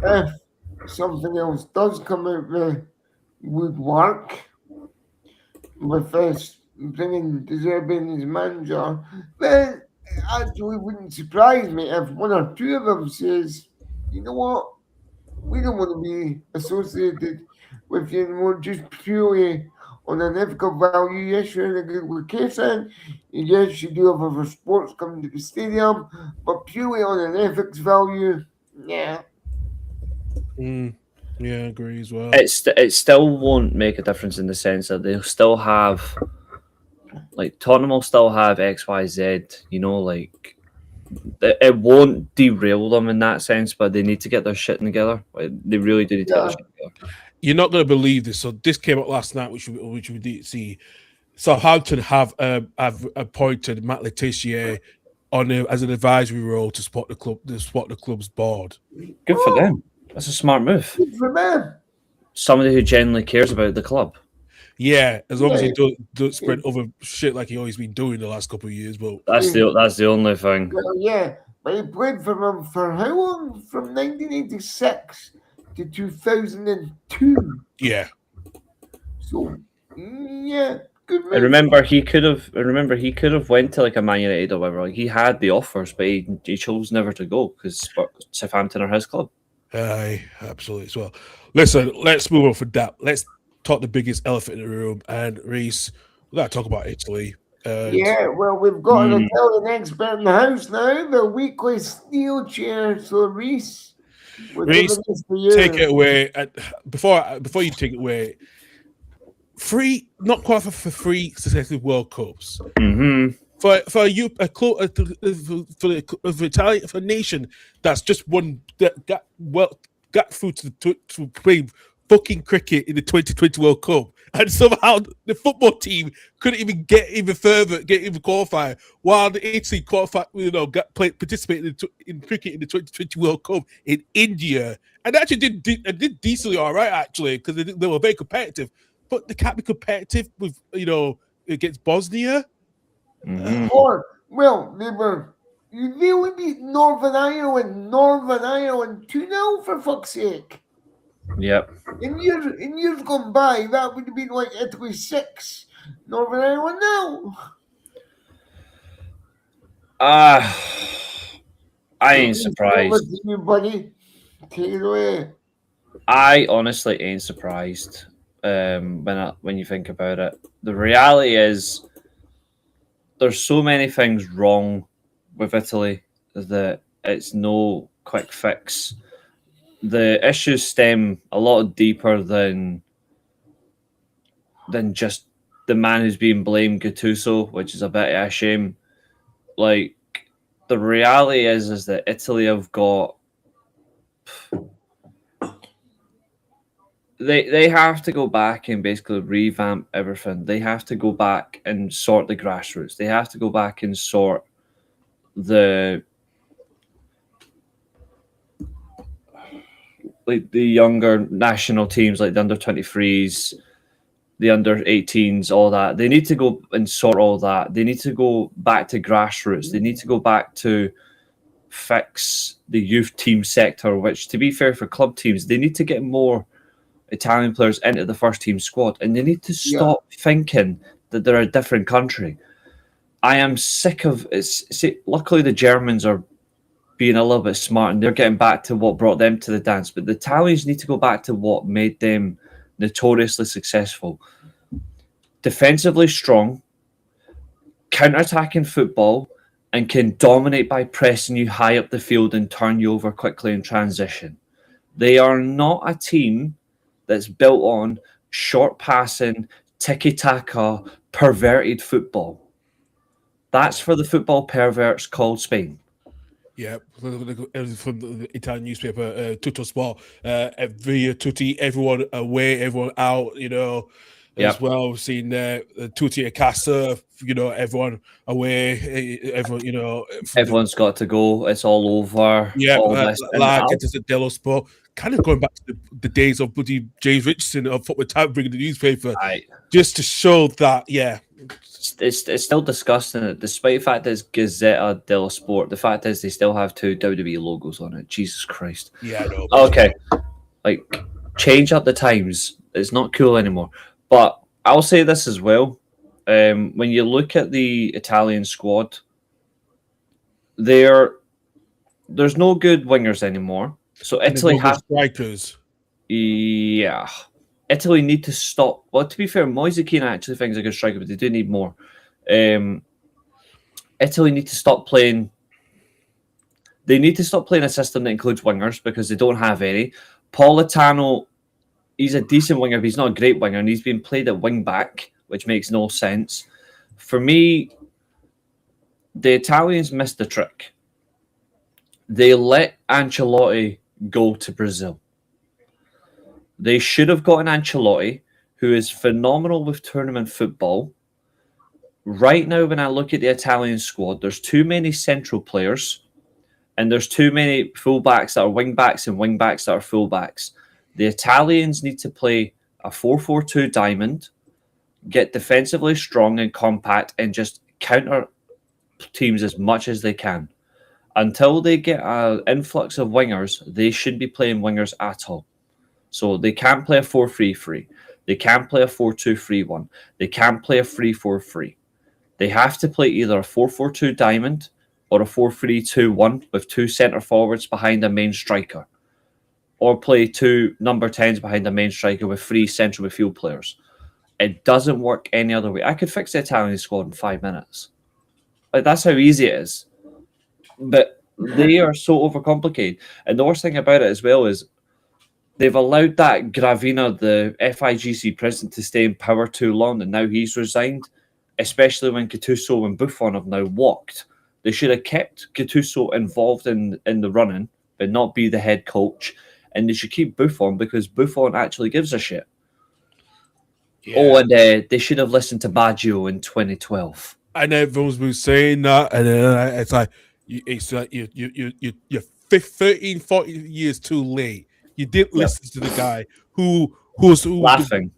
if something else does come out the woodwork with this bringing De Zerbi as manager, then it actually wouldn't surprise me if one or two of them says, you know what, we don't want to be associated with you anymore, just purely on an ethical value. Yes, you're in a good location. Yes, you do have other sports coming to the stadium, but purely on an ethics value, yeah. Yeah, I agree as well. It still won't make a difference in the sense that they'll still have, like, Tottenham will still have XYZ, it won't derail them in that sense, but they need to get their shit together. They really do need to get their shit together. You're not going to believe this. So this came out last night, which we did see. Southampton have appointed Matt Letizia as an advisory role to support the club's board. Good for them. That's a smart move. Good for them. Somebody who genuinely cares about the club. Yeah, as long as he don't spread other shit like he always been doing the last couple of years. But that's the only thing. Well, yeah, but he played for them for how long? From 1986 to 2002. Yeah. So yeah, good move. I remember he could have went to like a Man United or whatever. Like, he had the offers, but he chose never to go because Southampton are his club. Aye, absolutely as well. Listen, let's move on from that. Let's talk the biggest elephant in the room. And Reese, we got to talk about Italy. And Yeah, well, we've got an Italian expert in the house now, the weekly steel chair. So, Reese, we're Reese, giving this to take it you. away. And before you take it away, not qualified for 3 successive World Cups. For you, a club for Italian, for a nation that's just won, that got through to play fucking cricket in the 2020 World Cup, and somehow the football team couldn't even get even further, get even qualified, while the Italy qualified, participated in cricket in the 2020 World Cup in India, and actually did decently all right actually, because they were very competitive, but they can't be competitive with against Bosnia. Or, well, they only beat Northern Ireland 2-0 for fuck's sake. Yep. In years gone by, that would have been like Italy 6, Northern Ireland now. I ain't surprised. Over to you, buddy. Take it away. I honestly ain't surprised when you think about it. The reality is there's so many things wrong with Italy that it's no quick fix. The issues stem a lot deeper than just the man who's being blamed, Gattuso, which is a bit of a shame. Like, the reality is that Italy have got... They have to go back and basically revamp everything. They have to go back and sort the grassroots. They have to go back and sort the younger national teams, like the under-23s, the under-18s, all that. They need to go and sort all that. They need to go back to grassroots. They need to go back to fix the youth team sector, which, to be fair, for club teams, they need to get more Italian players into the first team squad, and they need to stop thinking that they're a different country. I am sick of it. See, luckily the Germans are being a little bit smart and they're getting back to what brought them to the dance, but the Italians need to go back to what made them notoriously successful. Defensively strong, counter-attacking football, and can dominate by pressing you high up the field and turn you over quickly in transition. They are not a team that's built on short passing, tiki-taka, perverted football. That's for the football perverts called Spain. Yeah, from the Italian newspaper, Tutto Sport, via Tutti, everyone away, everyone out, as well. We've seen Tutti a Casa, everyone away, everyone, everyone's got to go. It's all over. Yeah, it's a Dello Sport. Kind of going back to the days of bloody James Richardson of Football Time bringing the newspaper, just to show that, it's still disgusting. Despite the fact that it's Gazzetta dello Sport, the fact is they still have 2 WWE logos on it. Jesus Christ. Yeah, I know. Okay, change up the times. It's not cool anymore. But I'll say this as well. When you look at the Italian squad, there's no good wingers anymore. So Italy has strikers. Yeah. Italy need to stop. Well, to be fair, Moise Kean actually thinks a good striker, but they do need more. Italy need to stop playing. They need to stop playing a system that includes wingers because they don't have any. Politano, he's a decent winger, but he's not a great winger, and he's been played at wing back, which makes no sense. For me, the Italians missed the trick. They let Ancelotti go to Brazil. They should have gotten Ancelotti, who is phenomenal with tournament football. Right now, when I look at the Italian squad, there's too many central players, and there's too many fullbacks that are wing-backs and wing-backs that are fullbacks. The Italians need to play a 4-4-2 diamond, get defensively strong and compact, and just counter teams as much as they can. Until they get an influx of wingers, they shouldn't be playing wingers at all. So they can't play a 4-3-3. They can't play a 4-2-3-1. They can't play a 3-4-3. They have to play either a 4-4-2 diamond or a 4-3-2-1 with 2 centre forwards behind a main striker. or play 2 number 10s behind the main striker with 3 central midfield players. It doesn't work any other way. I could fix the Italian squad in 5 minutes. Like, that's how easy it is. But they are so overcomplicated. And the worst thing about it as well is they've allowed that Gravina, the FIGC president, to stay in power too long, and now he's resigned, especially when Gattuso and Buffon have now walked. They should have kept Gattuso involved in the running, but not be the head coach. And they should keep Buffon because Buffon actually gives a shit. Yeah. Oh, and they should have listened to Baggio in 2012. And everyone's been saying that, and it's like you're 13, 14 years too late. You didn't listen to the guy who laughing.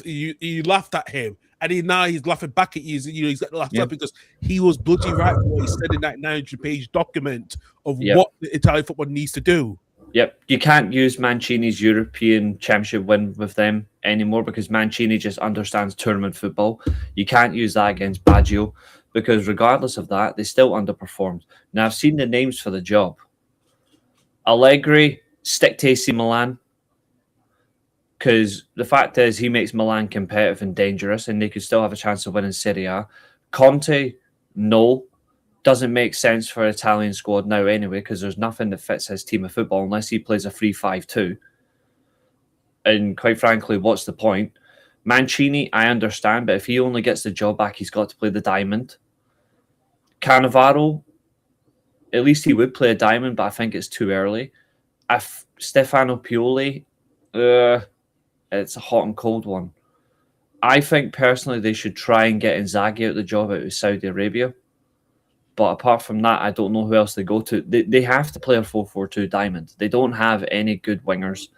You laughed at him, and he's laughing back at you. He's laughing at because he was bloody right for what he said in that 900-page document of what the Italian football needs to do. Yep, you can't use Mancini's European Championship win with them anymore because Mancini just understands tournament football. You can't use that against Baggio because regardless of that, they still underperformed. Now, I've seen the names for the job. Allegri, stick to AC Milan because the fact is he makes Milan competitive and dangerous and they could still have a chance of winning Serie A. Conte, no. Doesn't make sense for an Italian squad now anyway because there's nothing that fits his team of football unless he plays a 3-5-2. And quite frankly, what's the point? Mancini, I understand, but if he only gets the job back, he's got to play the diamond. Cannavaro, at least he would play a diamond, but I think it's too early. If Stefano Pioli, it's a hot and cold one. I think personally they should try and get Inzaghi out the job out of Saudi Arabia. But apart from that, I don't know who else they go to. They have to play a 4-4-2 diamond. They don't have any good wingers.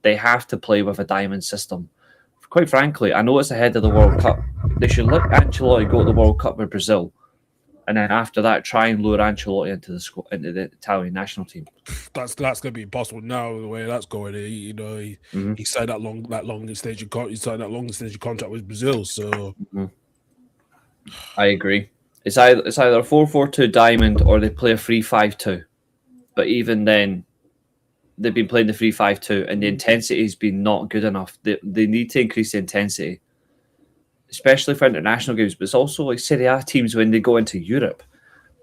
They have to play with a diamond system. Quite frankly, I know it's ahead of the World Cup. They should let Ancelotti go to the World Cup with Brazil. And then after that, try and lure Ancelotti into the Italian national team. That's going to be impossible now. The way that's going, he signed that long extension contract with Brazil. So I agree. It's either a 4-4-2 diamond or they play a 3-5-2. But even then, they've been playing the 3-5-2 and the intensity has been not good enough. They need to increase the intensity, especially for international games. But it's also like Serie A teams when they go into Europe.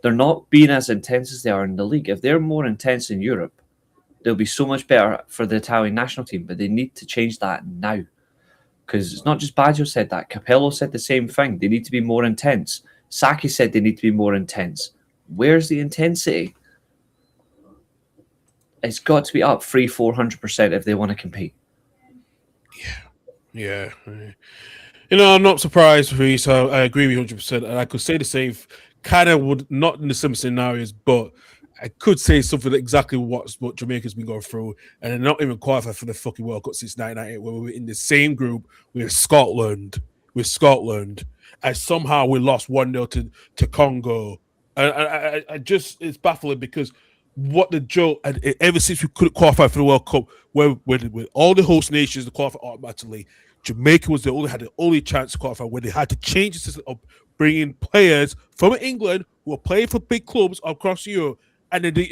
They're not being as intense as they are in the league. If they're more intense in Europe, they'll be so much better for the Italian national team. But they need to change that now. Because it's not just Baggio said that. Capello said the same thing. They need to be more intense. Saki said they need to be more intense. Where's the intensity? It's got to be up 300-400% if they want to compete. Yeah. I'm not surprised, Reece. I agree with you 100%. And I could say the same, kind of would not in the same scenarios, but I could say something exactly what Jamaica's been going through, and they're not even qualified for the fucking World Cup since 1998, where we were in the same group with Scotland, and somehow we lost 1-0 to Congo. And I just, it's baffling because what the joke, and ever since we couldn't qualify for the World Cup, where with all the host nations to qualify automatically, Jamaica had the only chance to qualify, where they had to change the system of bringing players from England who are playing for big clubs across Europe, and then fell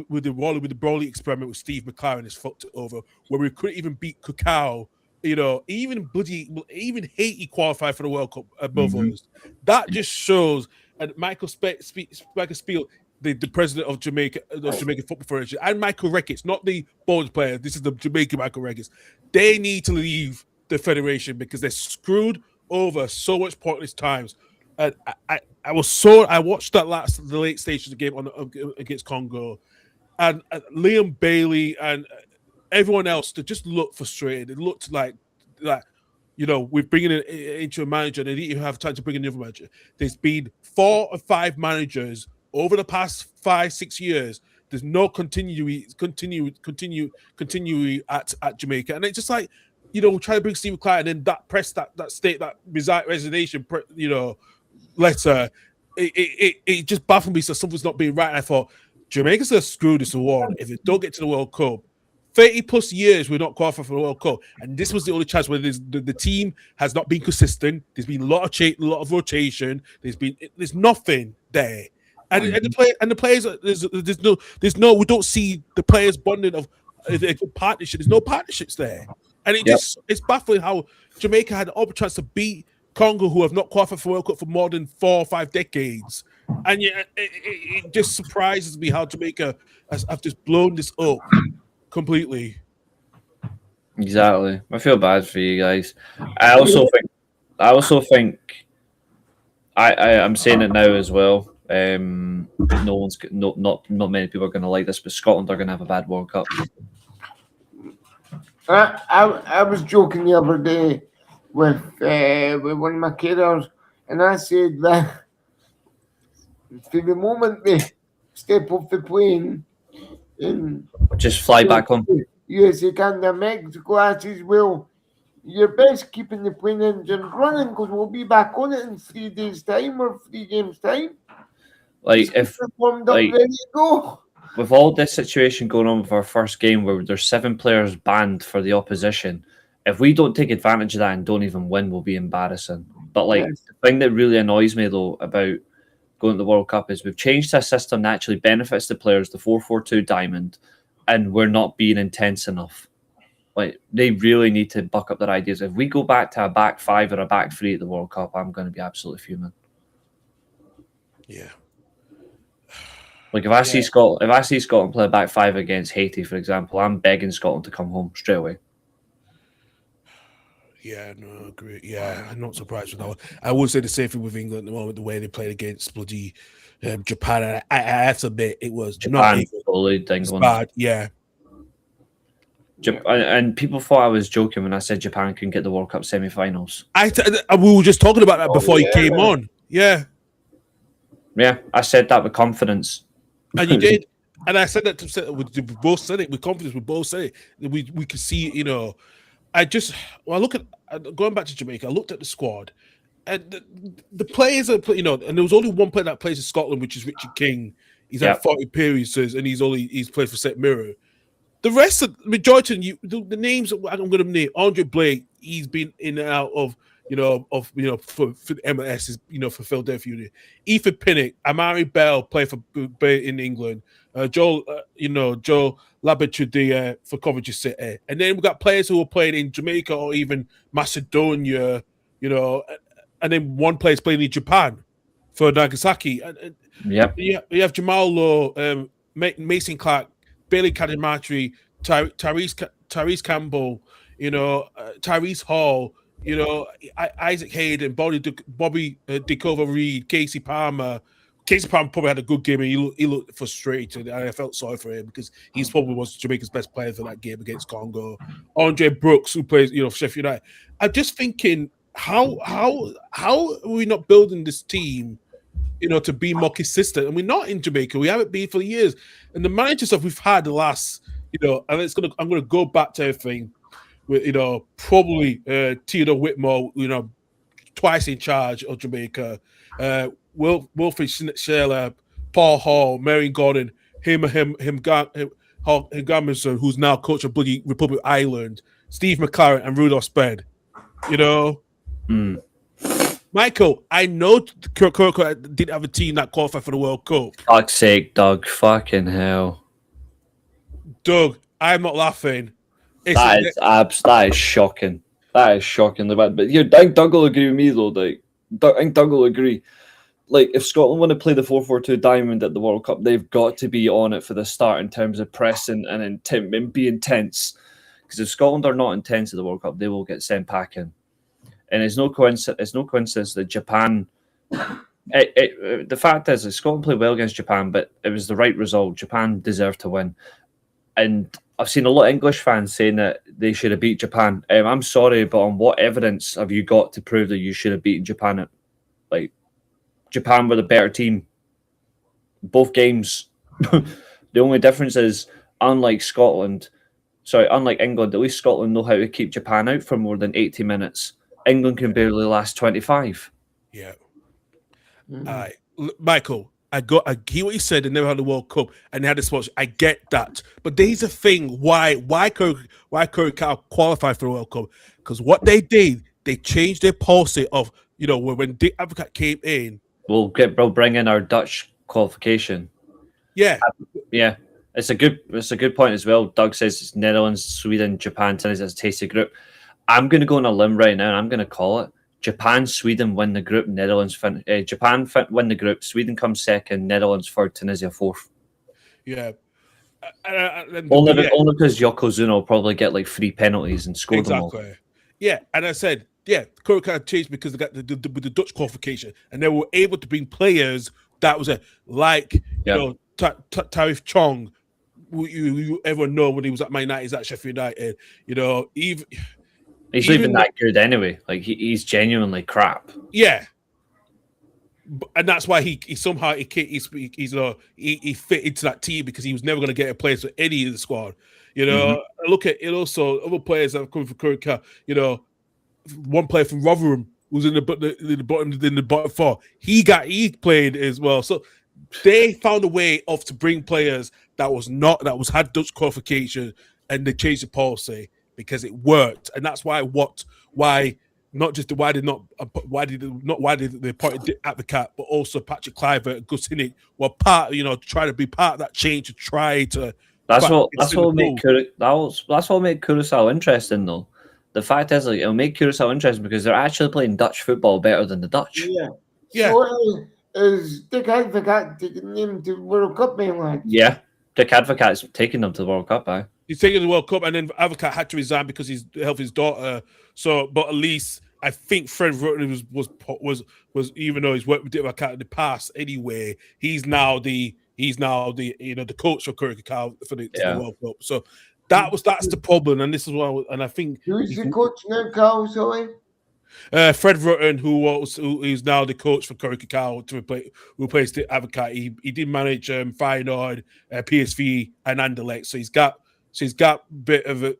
with the Broly experiment with Steve McLaren has fucked it over, where we couldn't even beat Cacao. Even Haiti qualified for the World Cup above us. That just shows. And Michael Spiel, the president of Jamaica Football Federation, and Michael Ricketts, not the Bulls player. This is the Jamaican Michael Ricketts. They need to leave the federation because they're screwed over so much pointless times. And I watched the late stages of the game against Congo, and Liam Bailey and everyone else, they just looked frustrated. It looked like we're bringing it into a manager, and they didn't even have time to bring in another manager. There's been 4 or 5 managers over the past 5-6 years. There's no continuity at Jamaica, and it's just like try to bring Steve McLaren, and then that resignation letter. It just baffled me. So something's not being right. And I thought Jamaica's gonna screw this award if they don't get to the World Cup. 30+ years we're not qualified for the World Cup, and this was the only chance where the team has not been consistent. There's been a lot of rotation. There's nothing there, And the players, there's no, we don't see the players bonding of a good partnership. There's no partnerships there, and it's baffling how Jamaica had the chance to beat Congo, who have not qualified for World Cup for more than 4 or 5 decades, and yet it just surprises me how Jamaica have just blown this up completely. Exactly. I feel bad for you guys. I also think I'm saying it now as well. Not many people are going to like this, but Scotland are going to have a bad World Cup. I was joking the other day with one of my kiddos, and I said that for the moment they step off the plane and just fly back home. USA, Canada, Mexico, I says, well, you're best keeping the plane engine running because we'll be back on it in 3 days' time or 3 games' time. Like if warmed up, ready to go. With all this situation going on with our first game where there's 7 players banned for the opposition, if we don't take advantage of that and don't even win, we'll be embarrassing. But the thing that really annoys me though about going to the World Cup is we've changed a system that actually benefits the players, the 4-4-2 diamond, and we're not being intense enough. Like they really need to buck up their ideas. If we go back to a back 5 or a back 3 at the World Cup, I'm going to be absolutely fuming. Yeah. Like if I see Scotland play a back 5 against Haiti, for example, I'm begging Scotland to come home straight away. Yeah, no, agree. Yeah, I'm not surprised with that one. I would say the same thing with England at the moment, the way they played against bloody Japan. And I have to admit, it was Japan not bullied England. Bad, yeah. And people thought I was joking when I said Japan can get the World Cup semi-finals. We were just talking about that before you came on. Yeah. Yeah, I said that with confidence. And you did. And I said that we both said it with confidence. We both said it. We could see, I look at going back to Jamaica, I looked at the squad and the players are, and there was only one player that plays in Scotland, which is Richard King. He's had 40 appearances and he's played for St Mirror. The rest of the majority, the names I'm going to name, Andre Blake, he's been in and out of, for MLS, is for Philadelphia Union. Ethan Pinnock, Amari Bell played in England. Joel Labetudia for Coventry City, and then we got players who are playing in Jamaica or even Macedonia, and then one player's playing in Japan for Nagasaki. You have Jamal Lowe, Mason Clark, Bailey Kadimatri, Tyrese Campbell, Tyrese Hall, Isaac Hayden, Bobby Dicova Reed, Casey Palmer. Casey Palmer probably had a good game and he looked frustrated, and I felt sorry for him because he's probably was Jamaica's best player for that game against Congo. Andre Brooks, who plays, Sheffield United. I'm just thinking, how are we not building this team, to be more consistent? And we're not in Jamaica. We haven't been for years. And the managers that we've had the last, and I'm gonna go back to everything with, probably Theodore Whitmore, twice in charge of Jamaica. Wilfred Sheller, Paul Hall, Marion Gordon, him Gammerson, who's now coach of Bloody Republic Island, Steve McLaren, and Rudolph Sped. Michael, I know Kirk didn't have a team that qualified for the World Cup. Fuck's sake, Doug. Fucking hell. Doug, I'm not laughing. That is shocking. That is shocking. But I think Doug will agree with me, though. I think Doug will agree. Like, if Scotland want to play the 4-4-2 diamond at the World Cup, they've got to be on it for the start in terms of pressing and be intense. Because if Scotland are not intense at the World Cup, they will get sent packing. And it's no coincidence that Japan. The fact is that Scotland played well against Japan, but it was the right result. Japan deserved to win, and I've seen a lot of English fans saying that they should have beat Japan. I'm sorry, but on what evidence have you got to prove that you should have beaten Japan? Japan were the better team, both games. The only difference is, unlike England, at least Scotland know how to keep Japan out for more than 80 minutes. England can barely last 25. Yeah. Michael, I hear what you said. They never had the World Cup and they had this watch. I get that, but there's a thing why Curry can't qualify for the World Cup, because what they did, they changed their policy of when Dick Advocat came in. We'll bring in our Dutch qualification. Yeah. Yeah. It's a good point as well. Doug says it's Netherlands, Sweden, Japan, Tunisia as a tasty group. I'm going to go on a limb right now, and I'm going to call it Japan, Sweden win the group, Netherlands Japan win the group, Sweden comes second, Netherlands third, Tunisia fourth. Yeah. Only because Yokozuna will probably get like 3 penalties and score them all. Exactly. Yeah, and I said, Curacao changed because they got the Dutch qualification, and they were able to bring players that was Tarif Chong, you ever know when he was at Man United, he's at Sheffield United. He's not even that good anyway. Like he's genuinely crap. Yeah. And that's why he somehow he fit into that team, because he was never going to get a place for any of the squad. Look at it also, other players that have come from Curacao. One player from Rotherham who's in the bottom four. He played as well. So they found a way to bring players that had Dutch qualification, and they changed the policy because it worked. And that's why did they point at the cap, but also Patrick Kluivert and Gus Hinnink were part, trying to be part of that change to try to. That's what made Curaçao interesting, though. The fact is, it'll make Curaçao interesting because they're actually playing Dutch football better than the Dutch. Yeah. Yeah. So is Dick Advocat taking them to World Cup, man? Yeah, Dick Advocat's taking them to the World Cup. He's taking the World Cup, and then Advocat had to resign because he's helped his daughter. So, but at least I think Fred Rutten was even though he's worked with Advocat in the past anyway, he's now the the coach for Curacao for the World Cup. So that's the problem, and this is what I think. Who's the coach now, Carl? Sorry. Fred Rutten, who is now the coach for Curacao to replace the Advocat. He did manage Feyenoord, PSV, and Anderlecht, so he's got a bit of a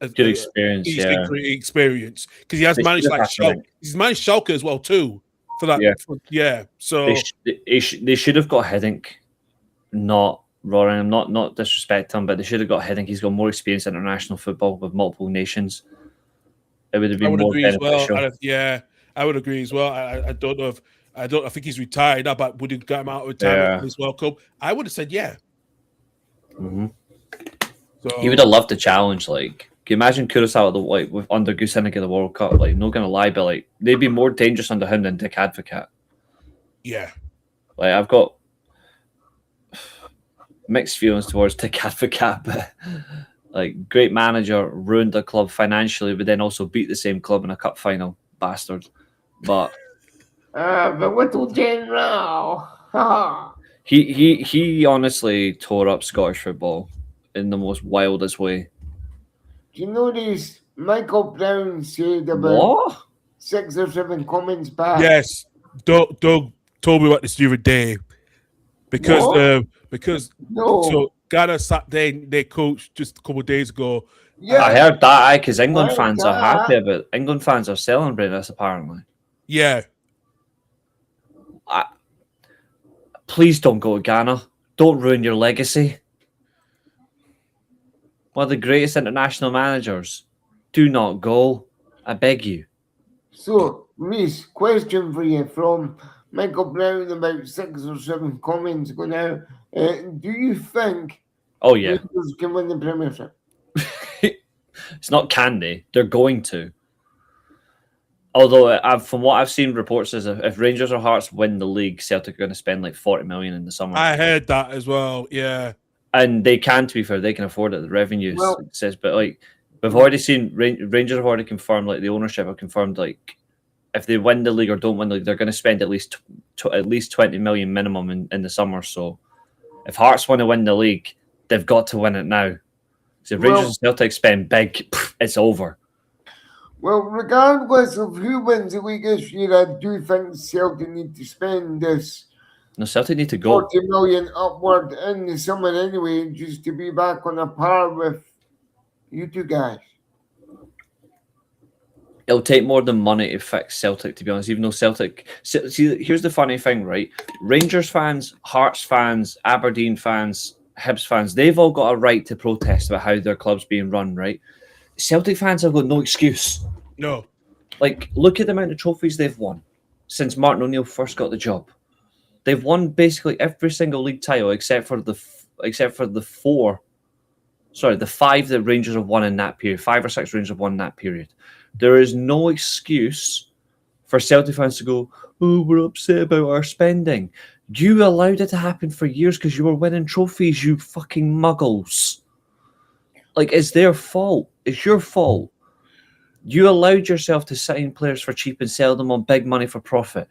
good experience, experience, because he has managed he's managed Schalke as well too for that. So they should have got Hiddink, not Roran. Not disrespect him, but they should have got Hiddink. He's got more experience in international football with multiple nations. It would have been more beneficial. I would agree as well. I don't know if I think he's retired now, but would he get him out of retirement for this World Cup? I would have said yeah. Mm-hmm. So, he would have loved the challenge. Like, can you imagine Curaçao with under Gus Hinnink in the World Cup? Like, not gonna lie, but they'd be more dangerous under him than Dick Advocat. Yeah. Like, I've got mixed feelings towards Dick Advocat, but great manager, ruined the club financially, but then also beat the same club in a cup final, bastard. But the little general. he honestly tore up Scottish football in the most wildest way. Do you know this? Michael Brown said about 6 or 7 comments back. Yes, Doug told me about this the other day because so Ghana sat their coach just a couple of days ago. Yeah, I heard that because England fans are happy about it. England fans are celebrating this apparently. Yeah. Please don't go to Ghana. Don't ruin your legacy. One of the greatest international managers. Do not go. I beg you. So, Reese, question for you from Michael Brown about 6 or 7 comments ago now. Do you think Rangers can win the Premiership? It's not can they. They're going to. Although, from what I've seen, reports is if Rangers or Hearts win the league, Celtic are going to spend like 40 million in the summer. I heard that as well, yeah. And they can, to be fair, they can afford it. The revenue says, but we've already seen Rangers have already confirmed, the ownership have confirmed, if they win the league or don't win the league, they're going to spend at least 20 million minimum in the summer. So, if Hearts want to win the league, they've got to win it now. So if Rangers and Celtic spend big, it's over. Well, regardless of who wins the league this year, I do think Celtic need to spend this. No, Celtic need to go 40 million upward in the summer anyway, just to be back on a par with you two guys. It'll take more than money to fix Celtic, to be honest, even though Celtic... See, here's the funny thing, right? Rangers fans, Hearts fans, Aberdeen fans, Hibs fans, they've all got a right to protest about how their club's being run, right? Celtic fans have got no excuse. No. Look at the amount of trophies they've won since Martin O'Neill first got the job. They've won basically every single league title except for the 5 that Rangers have won in that period. 5 or 6 Rangers have won in that period. There is no excuse for Celtic fans to go, oh, we're upset about our spending. You allowed it to happen for years because you were winning trophies, you fucking muggles. Like, it's their fault. It's your fault. You allowed yourself to sign players for cheap and sell them on big money for profit.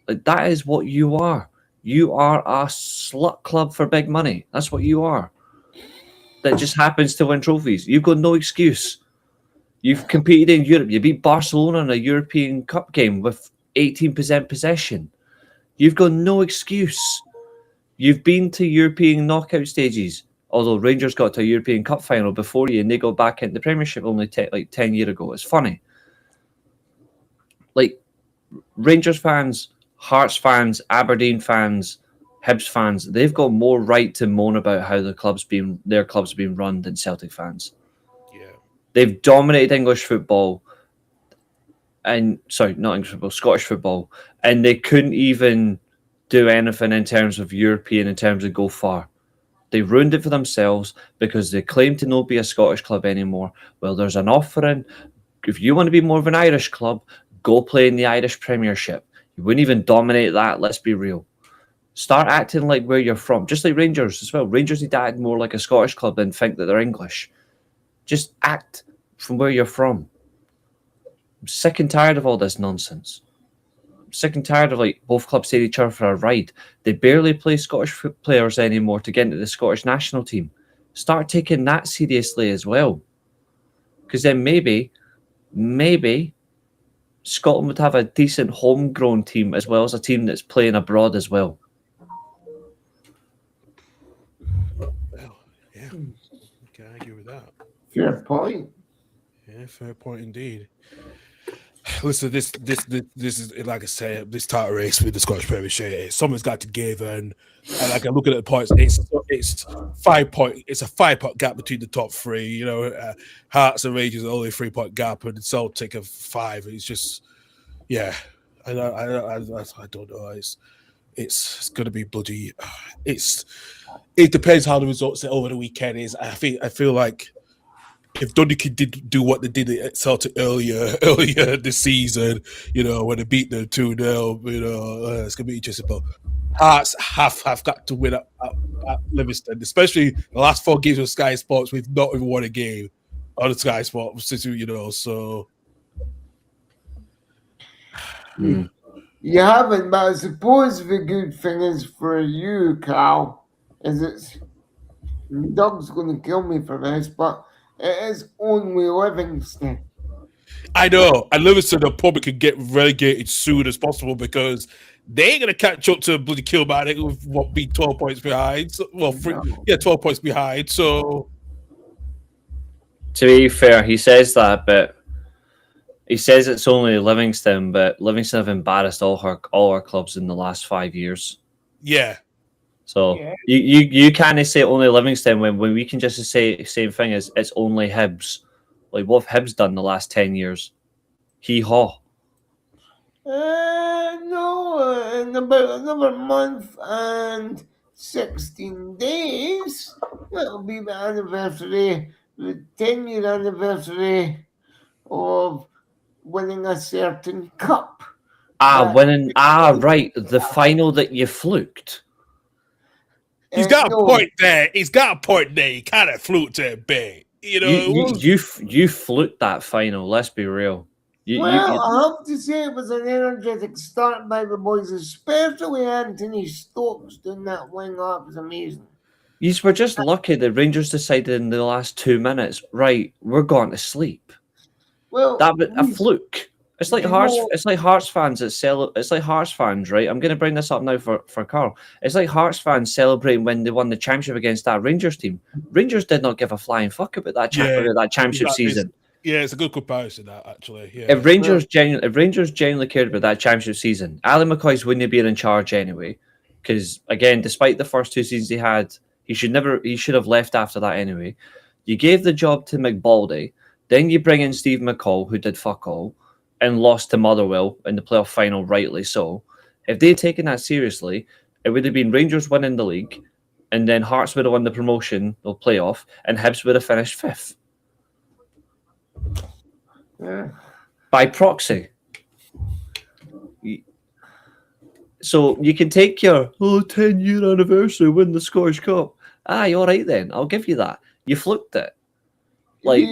Like, that is what you are. You are a slut club for big money. That's what you are. That just happens to win trophies. You've got no excuse. You've competed in Europe. You beat Barcelona in a European Cup game with 18% possession. You've got no excuse. You've been to European knockout stages. Although Rangers got to a European Cup final before you and they got back into the Premiership only 10 years ago. It's funny. Like, Rangers fans, Hearts fans, Aberdeen fans, Hibs fans, they've got more right to moan about how their club's being run than Celtic fans. Yeah. They've dominated English football and not English football, Scottish football, and they couldn't even do anything in terms of European, in terms of go far. They ruined it for themselves because they claim to not be a Scottish club anymore. Well, there's an offering. If you want to be more of an Irish club, go play in the Irish Premiership. You wouldn't even dominate that, let's be real. Start acting like where you're from. Just like Rangers as well. Rangers need to act more like a Scottish club than think that they're English. Just act from where you're from. I'm sick and tired of all this nonsense. I'm sick and tired of like both clubs take each other for a ride. They barely play Scottish players anymore to get into the Scottish national team. Start taking that seriously as well. Because then maybe Scotland would have a decent homegrown team as well as a team that's playing abroad as well. Well, yeah, I can argue with that. Fair point. Yeah, fair point indeed. Listen, this is, like I say, this title race with the Scottish Premiership. Someone's got to give, and like I look at the points, it's 5 point. It's a 5 point gap between the top three. You know, Hearts and Rangers are only a 3 point gap, and Celtic a 5. It's just, yeah, I don't know. It's going to be bloody. It depends how the results over the weekend is. I feel like if Dundee did do what they did at Celtic earlier this season, you know, when they beat them 2-0, you know, it's going to be interesting. But Hearts have got to win at Livingston, especially the last 4 games with Sky Sports. We've not even won a game on the Sky Sports, you know, so. You haven't, but I suppose the good thing is for you, Cal, is Doug's going to kill me for this, but it is only Livingston. I know, and Livingston will probably could get relegated soon as possible because they ain't going to catch up to bloody Kilmarnock with what be 12 points behind. So, 12 points behind. So, to be fair, he says that, but he says it's only Livingston, but Livingston have embarrassed all our clubs in the last 5 years. Yeah. So you can't say only Livingston when we can just say the same thing as it's only Hibs. Like, what have Hibs done the last 10 years? Hee-haw. No, in about another month and 16 days, it'll be the anniversary, the 10-year anniversary of winning a certain cup. Right, the final that you fluked. He's got a point there. You kind of fluked it a bit. You know, you fluked that final. Let's be real. I have to say it was an energetic start by the boys, especially Anthony Stokes doing that wing up. It was amazing. You were just lucky that Rangers decided in the last 2 minutes, right, we're going to sleep. Well, that was a fluke. It's like Hearts. It's like Hearts fans that It's like Hearts fans, right? I'm going to bring this up now for Carl. It's like Hearts fans celebrating when they won the championship against that Rangers team. Rangers did not give a flying fuck about that championship season. It's a good comparison, that actually. Yeah. If Rangers genuinely cared about that championship season, Alan McCoy's wouldn't have been in charge anyway. Because again, despite the first 2 seasons he had, he should have left after that anyway. You gave the job to McBaldy, then you bring in Steve McCall, who did fuck all, and lost to Motherwell in the playoff final, rightly so. If they'd taken that seriously, it would have been Rangers winning the league, and then Hearts would have won the promotion or playoff, and Hibs would have finished 5th. Yeah. By proxy. So you can take your 10-year anniversary, win the Scottish Cup. Aye, all right then. I'll give you that. You flunked it. Like,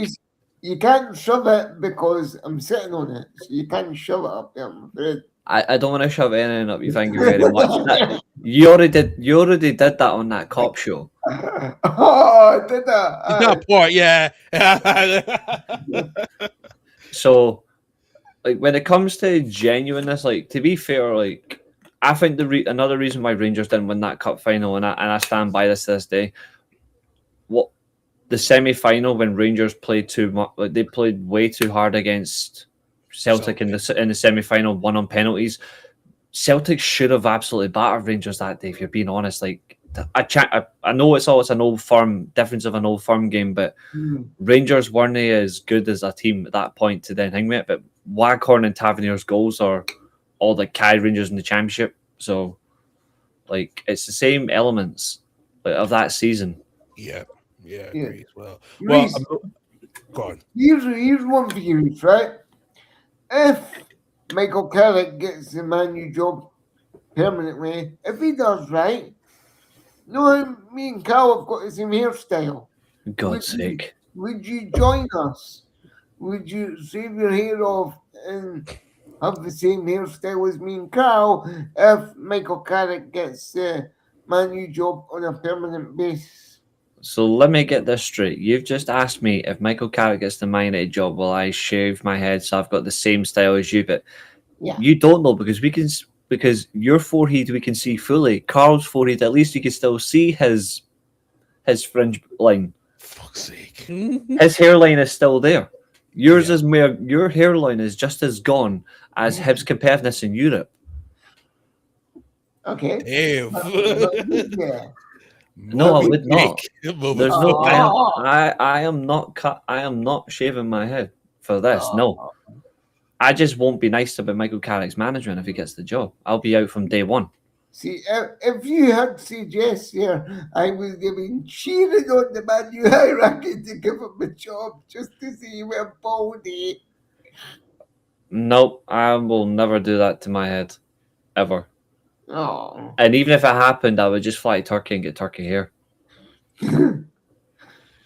you can't shove it because I'm sitting on it. So you can't shove it up there, I'm afraid. I don't want to shove anything up you. Thank you very much. You already did that on that cop show. Oh, I did that. That part, yeah. So, like, when it comes to genuineness, like, to be fair, like, I think another reason why Rangers didn't win that cup final, and I stand by this to this day, what the semi-final when Rangers played too much, like, they played way too hard against Celtic in the semi-final, won on penalties. Celtic should have absolutely battered Rangers that day, if you're being honest. Like, I know it's an old firm difference of an old firm game, but Rangers weren't as good as a team at that point to then hang with it. But Waghorn and Tavernier's goals are all that carried Rangers in the championship. So, like, it's the same elements of that season. Yeah, I agree as well. Reece, Go on. Here's one for you, right? If Michael Carrick gets the Man U job permanently, if he does, right? No, me and Carl have got the same hairstyle. God's sake. Would you join us? Would you shave your hair off and have the same hairstyle as me and Carl if Michael Carrick gets the Man U job on a permanent basis? So let me get this straight. You've just asked me if Michael Carrick gets the Man United job, will I shave my head so I've got the same style as you? But you don't know because your forehead we can see fully. Carl's forehead, at least you can still see his fringe line. Fuck's sake. His hairline is still there. Yours is mere. Your hairline is just as gone as Hibs competitiveness in Europe. Okay. Damn. No, I would not. There's no. Oh. I am not cut. I am not shaving my head for this. No, I just won't be nice about Michael Carrick's management if he gets the job. I'll be out from day one. See, if you had said yes here, I would have been cheering on the Man U hierarchy to give him a job just to see him a baldy. Nope, I will never do that to my head, ever. Oh. And even if it happened, I would just fly to Turkey and get turkey hair.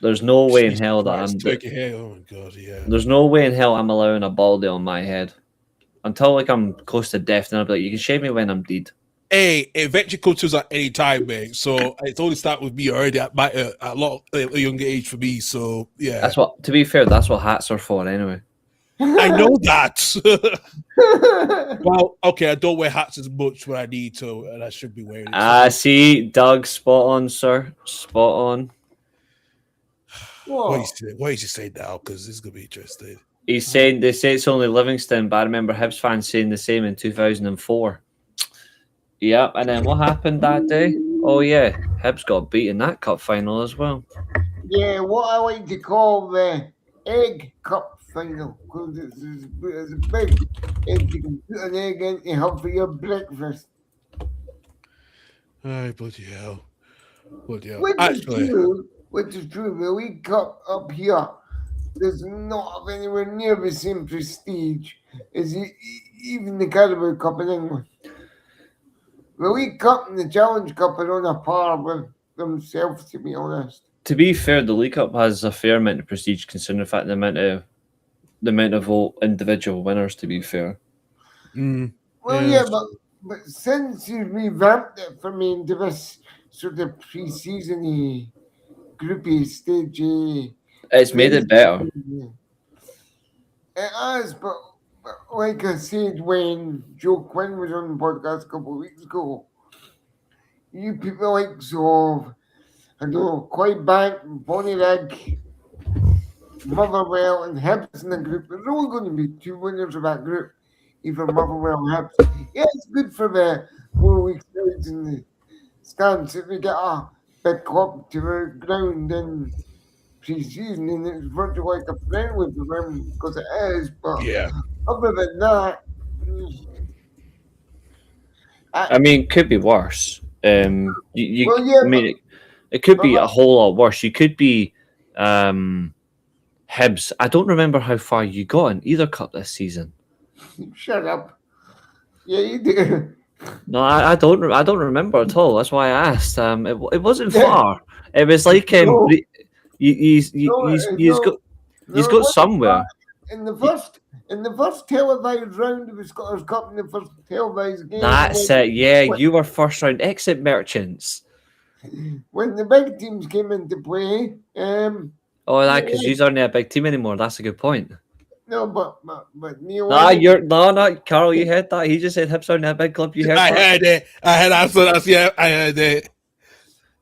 There's no way in hell that I'm. Turkey hair. Oh my god, yeah. There's no way in hell I'm allowing a baldy on my head until like I'm close to death. And I'll be like, you can shave me when I'm dead. Hey, eventually coaches at any time, mate. So it's only started with me already at a lot a younger age for me. So yeah, that's what. To be fair, that's what hats are for, anyway. I know that. Well, okay, I don't wear hats as much when I need to, and I should be wearing it. See, Doug, spot on, sir, spot on. What is he saying now? Because this is gonna be interesting. He's saying they say it's only Livingston, but I remember Hibs fans saying the same in 2004. Yeah, and then what happened that day? Oh yeah, Hibs got beat in that cup final as well. Yeah, what I like to call the egg cup final, because it's a big egg. You can put an egg in to have for your breakfast. Ay, bloody hell. Bloody hell. Which is true, the League Cup up here does not have anywhere near the same prestige as even the Carabao Cup in England. The League Cup and the Challenge Cup are on a par with themselves, to be honest. To be fair, the League Cup has a fair amount of prestige considering the fact the amount of individual winners, to be fair. But since you revamped it for me into this sort of pre-season-y, groupie stage, it's made it better. It has, but like I said when Joe Quinn was on the podcast a couple of weeks ago, you people like of, I don't know, Clydebank, Bonnyrigg, Motherwell, and Hibs in the group. There's only going to be 2 winners of that group, either Motherwell and Hibs. Yeah, it's good for the 4 weeks in the stands if we get a big club to the ground in pre-season, and it's virtually like a friendly for them because it is. But other than that, I mean, it could be worse. Well, yeah, I mean, it could be a whole lot worse. You could be Hibs. I don't remember how far you got in either cup this season. Shut up. Yeah, you do. No, I don't. I don't remember at all. That's why I asked. It wasn't far. It was like No. he's got somewhere. In the first televised round of the Scottish Cup, in the first televised game. That's it. Yeah, you were first round exit merchants. When the big teams came into play, Oh, that because you aren't a big team anymore. That's a good point. no, but Neil. No, Carl. You heard that? He just said Hibs aren't a big club. You heard I that? heard it. I heard absolutely. Yeah, I heard it.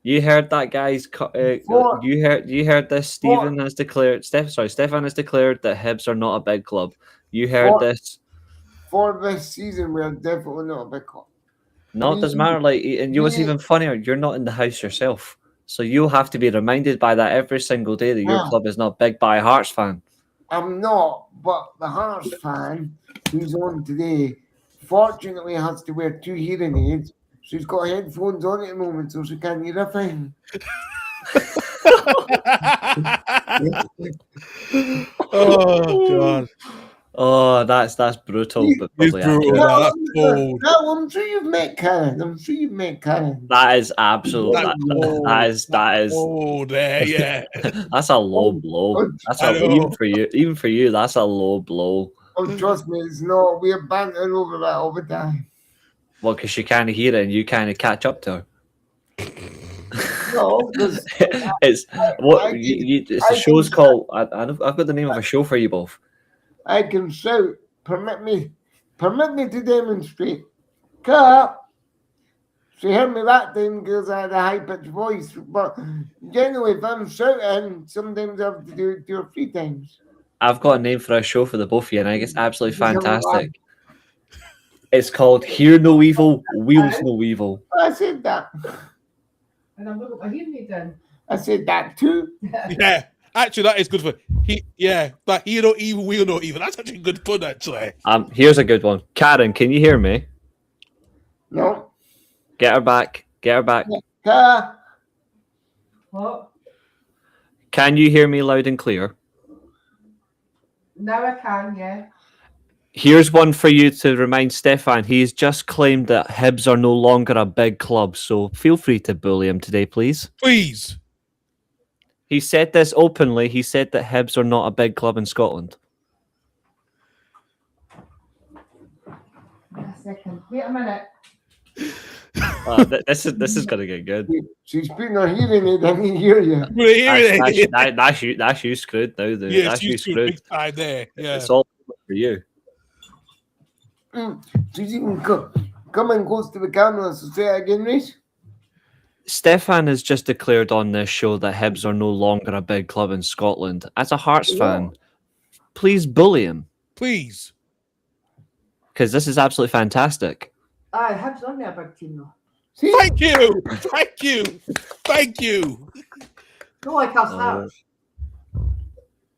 You heard that, guys. You heard this. Stefan has declared that Hibs are not a big club. You heard this. For this season, we are definitely not a big club. No, it doesn't matter. Like, and you what's even funnier, you're not in the house yourself, so you'll have to be reminded by that every single day that your club is not big by a Hearts fan. I'm not, but the Hearts fan who's on today, fortunately, has to wear 2 hearing aids. She's got headphones on at the moment, so she can't hear a thing. Oh God! Oh, that's brutal. But It's probably brutal. accurate. That's cold. No, I'm sure you've met Karen. That is absolute. That is. Oh, there, yeah. That's a low blow. That's even for you. That's a low blow. Oh, trust me, it's not. We're bantering over that all the time. Well, because she can't hear it and you kind of catch up to her. No, because It's the show's called. I've got the name of a show for you both. I can shout. Permit me to demonstrate. Cut. She heard me that time because I had a high-pitched voice. But generally, if I'm shouting, sometimes I have to do it 2 or 3 times. I've got a name for a show for the both of you, and I think it's absolutely fantastic. It's called Hear No Evil, Wheels No Evil. I said that. And I'm looking for hearing aid then. I said that too. Yeah, actually, that is good for like he don't even, we don't even. That's actually good fun, actually. Here's a good one. Karen, can you hear me? No. Get her back. What? Can you hear me loud and clear? Now I can, yeah. Here's one for you to remind Stefan. He's just claimed that Hibs are no longer a big club, so feel free to bully him today, please. Please. He said this openly. He said that Hibs are not a big club in Scotland. Wait a second. Wait a minute. This is gonna get good. She's putting her hearing aid. I can hear you. That's you screwed now. Dude. Yeah, That's you she's screwed. big time there. Yeah. It's all for you. She's even come and close to the camera. So say it again, Reece. Stefan has just declared on this show that Hibs are no longer a big club in Scotland. As a Hearts fan, please bully him. Please. Because this is absolutely fantastic. Aye, Hibs on there, big team though. Thank you. Thank you. Thank you. Not like us, Hearts.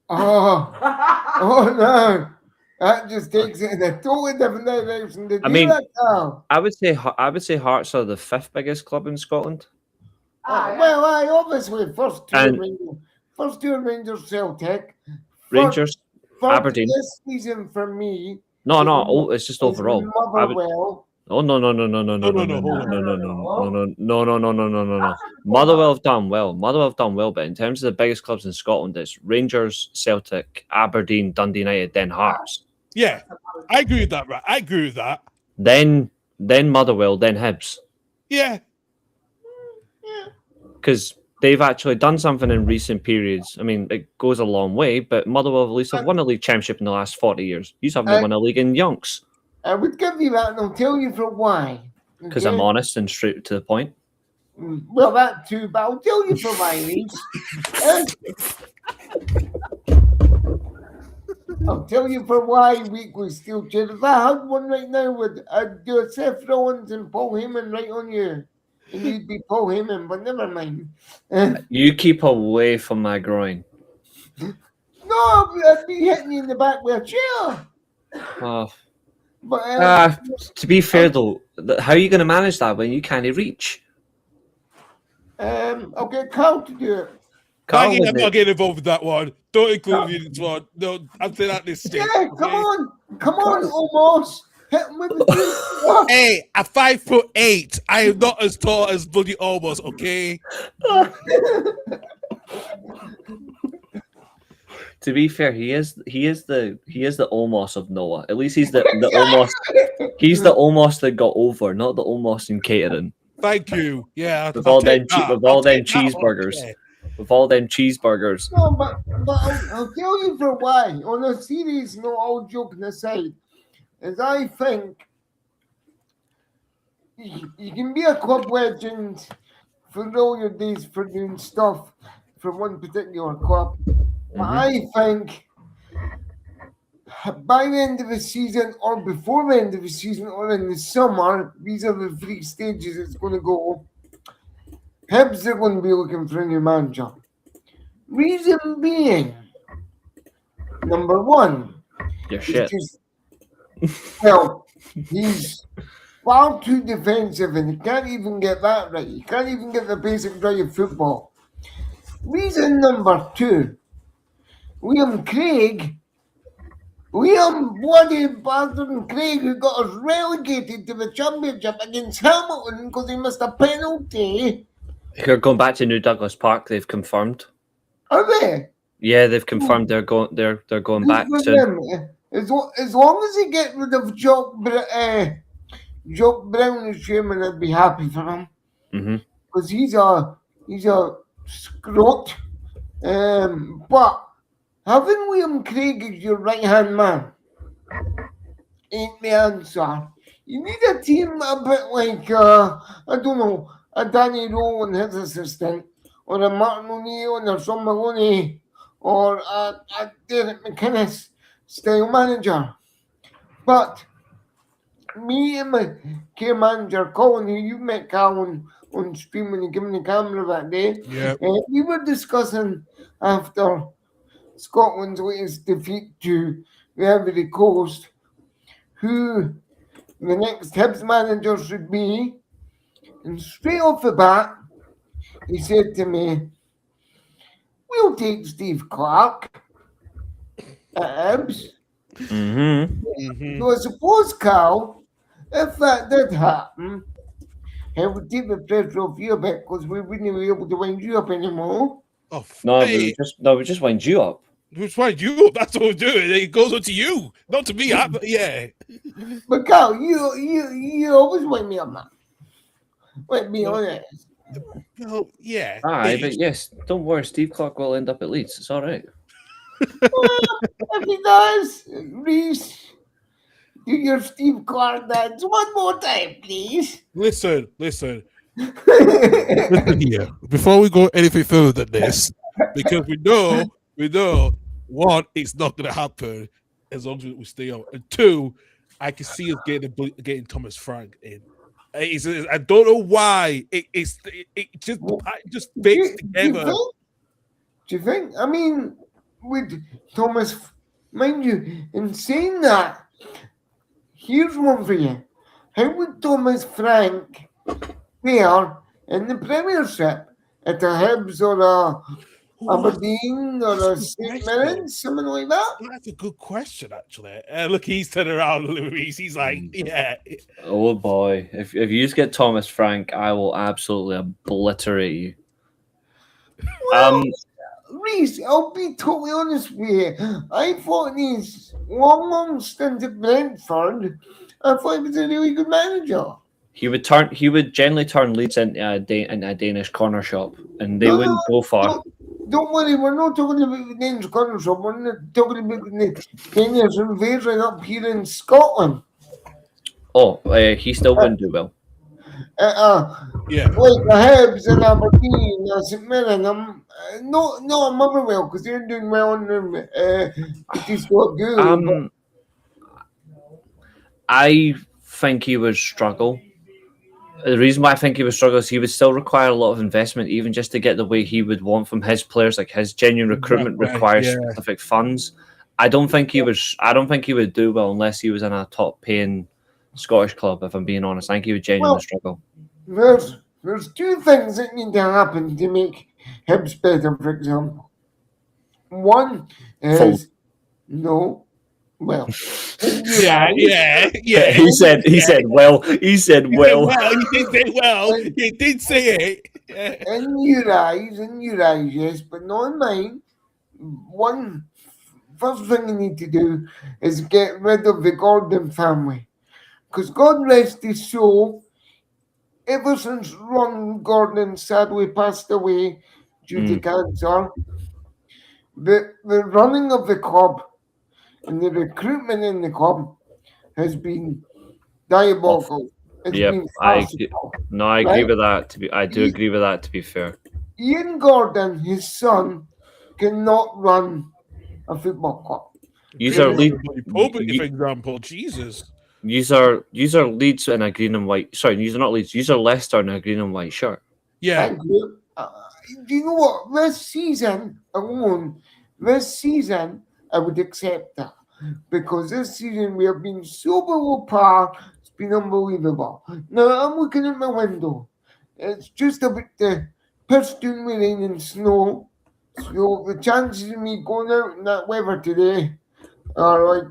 Oh no. That just takes it in a totally different direction. I would say Hearts are the 5th biggest club in Scotland. Well, obviously first two Rangers, Celtic. Rangers, Aberdeen. This season for me. No, it's just overall. Motherwell. Oh no! Motherwell have done well, but in terms of the biggest clubs in Scotland, it's Rangers, Celtic, Aberdeen, Dundee United, then Hearts. Yeah, I agree with that. Right, I agree with that. Then Motherwell, then Hibs. Yeah. Because they've actually done something in recent periods. I mean, it goes a long way, but Motherwell at least have won a league championship in the last 40 years. You haven't won a league in yonks. I would give you that, and I'll tell you for why. Because I'm honest and straight to the point. Well, that too, but I'll tell you for why, Reece. I'll tell you for why weekly steel chair. If I had one right now, I'd do a Seth Rollins and Paul Heyman right on you. And you'd be Paul Heyman, but never mind. You keep away from my groin. No, I'd be hitting you in the back with a chair. Oh. But To be fair though, how are you going to manage that when you can't reach? I'll get Carl to do it. Carl Maggie, would I'm not getting involved with that one. Don't include me in this one. No, I'm saying at this stage. Yeah, come on, almost. Hit him with the Hey, at 5'8", I am not as tall as bloody almost. Okay. To be fair, he is the almost of Noah. At least he's the almost. He's the almost that got over, not the almost in catering. Thank you. Yeah. With all them cheeseburgers. cheeseburgers. With all them cheeseburgers. No, but I'll tell you for why. On a serious note, all joking aside, is I think you can be a club legend for all your days for doing stuff for one particular club. But I think by the end of the season or before the end of the season or in the summer, these are the 3 stages it's going to go. Hibs are going to be looking for a new manager. Reason being, number 1, You're shit. He's far too defensive and he can't even get that right. He can't even get the basic right of football. Reason number 2, Liam bloody bastard Craig, who got us relegated to the championship against Hamilton because he missed a penalty. They're going back to New Douglas Park. They've confirmed. Are they? Yeah, they've confirmed they're going. They're going back to. Them. As long as he get rid of Jock Brown and Sherman, I'd be happy for him. Because he's a scrot. But having Liam Craig as your right-hand man ain't the answer. You need a team a bit like, I don't know, a Danny Rowe and his assistant, or a Martin O'Neill and a Sean Maloney, or a Derek McInnes style manager. But me and my care manager, Colin, who you met Colin on stream when you gave me the camera that day, we were discussing after Scotland's latest defeat to the Ivory Coast who the next Hibs manager should be. And straight off the bat, he said to me, "We'll take Steve Clark at Hibs." So I suppose, Carl, if that did happen, it would take the pressure off you a bit because we wouldn't be able to wind you up anymore. Oh, we just wind you up. Who's wind you up? That's what we're doing. It goes on to you, not to me. But Carl, you always wind me up, man. Let's be honest. Well, yeah. Aye, but yes, don't worry. Steve Clark will end up at Leeds. It's all right. If he does, Reese, do your Steve Clark dance one more time, please. Listen here. Before we go anything further than this, because we know, 1, it's not going to happen as long as we stay on, and 2, I can see us getting Thomas Frank in. I don't know why it just fits together. Do you think? I mean, with Thomas, mind you, in saying that, here's one for you. How would Thomas Frank fare in the Premiership at a Hibs or a Aberdeen or a St Mirren, something like that? That's a good question, actually. Look, he's turned around, Louise. He's like, yeah. Oh boy, if you just get Thomas Frank, I will absolutely obliterate you. Well, Reese, I'll be totally honest with you. I thought in his long stint at Brentford, I thought he was a really good manager. He would generally turn Leeds into a Danish corner shop, and they wouldn't go far. Don't worry, we're not talking about the Danish corner shop. We're not talking about the Danish invasion up here in Scotland. Oh, he still wouldn't do well. Yeah. Like the Hibs and Aberdeen, St Mirren. No, Motherwell, because they're doing well on them. I think he would struggle. The reason why I think he would struggle is he would still require a lot of investment, even just to get the way he would want from his players. Like his genuine recruitment requires specific funds. I don't think he would do well unless he was in a top paying Scottish club. If I'm being honest, I think he would genuinely struggle. There's two things that need to happen to make Hibs better. For example, one is no. Well, Yeah. He said, well. He did say well. He did say it. in your eyes, yes, but not in mine. First thing you need to do is get rid of the Gordon family. Because God rest his soul, ever since Ron Gordon sadly passed away due to cancer, the running of the club and the recruitment in the club has been diabolical. Been I agree with that. I do agree with that. To be fair, Ian Gordon, his son, cannot run a football club. These are Leeds, for example. Jesus. These are Leeds in a green and white. Sorry, these are not Leeds. These are Leicester in a green and white shirt. Yeah. Thank you. Do you know what? This season alone, I would accept that. Because this season we have been so below par, it's been unbelievable. Now I'm looking at my window. It's just about to piss down with rain and snow. So the chances of me going out in that weather today are like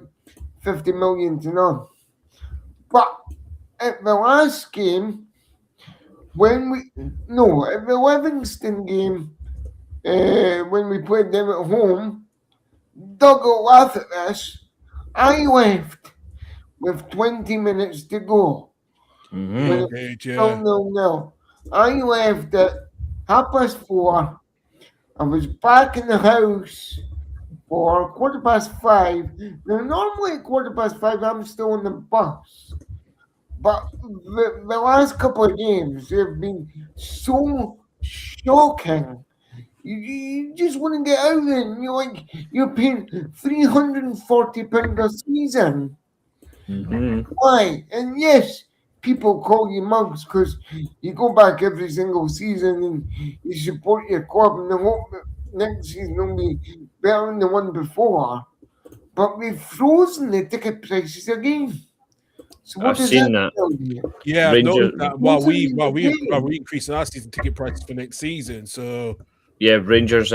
50 million to none. But at the last game, at the Livingston game, when we played them at home, Doug will laugh at this. I left with 20 minutes to go. No. I left at 4:30. I was back in the house for 5:15. Now, normally at 5:15, I'm still on the bus. But the last couple of games have been so shocking. You just want to get out there and you're paying £340 a season. Why? And yes, people call you mugs because you go back every single season and you support your club and they hope that next season will be better than the one before. But we've frozen the ticket prices again. So what I've seen that. Yeah, Rangers, while we increasing our season ticket prices for next season. So yeah, Rangers,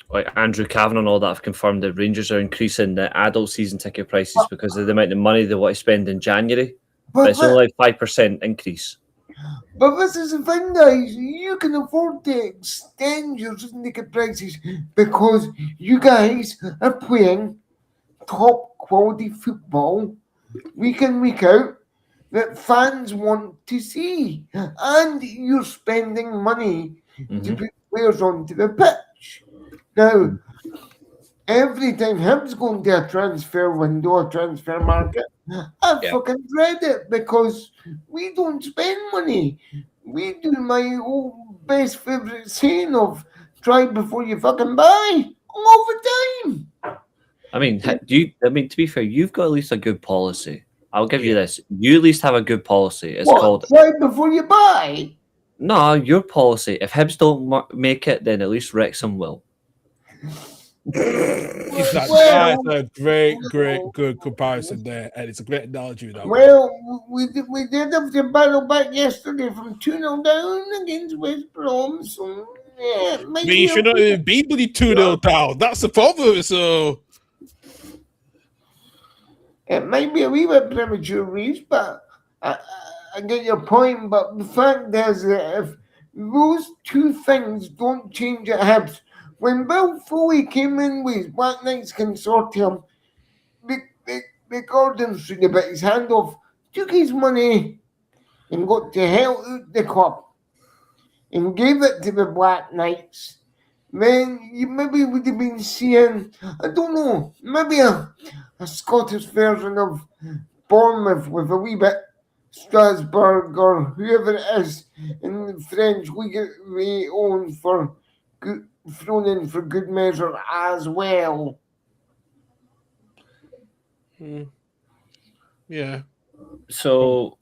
like Andrew Cavan and all that have confirmed that Rangers are increasing the adult season ticket prices because of the amount of money they want to spend in January. But it's only like 5% increase. But this is the thing, guys. You can afford to extend your season ticket prices because you guys are playing top quality football week in, week out that fans want to see. And you're spending money to put players onto the pitch. Now, every time Hibs go into a transfer window, a transfer market, I fucking dread it because we don't spend money. We do my old best favourite saying of try before you fucking buy all the time. I mean, to be fair, you've got at least a good policy. I'll give you this. You at least have a good policy. It's called try before you buy. No, your policy. If Hibs don't make it, then at least Wrexham will. That's a great, good comparison there, and it's a great analogy. We did have to battle back yesterday from 2-0 down against West Brom, so yeah. But you should not even be bloody 2-0 down. That's the problem. So it might be a wee bit premature, Reece, but I get your point. But the fact is that if those two things don't change at Hibs, when Bill Foley came in with his Black Knights consortium, the Gordon should have bit his hand off, took his money, and got to hell out the club, and gave it to the Black Knights. Then you maybe would have been seeing, I don't know, maybe a Scottish version of Bournemouth with a wee bit Strasbourg or whoever it is in the French league we own for good, thrown in for good measure as well. Yeah. So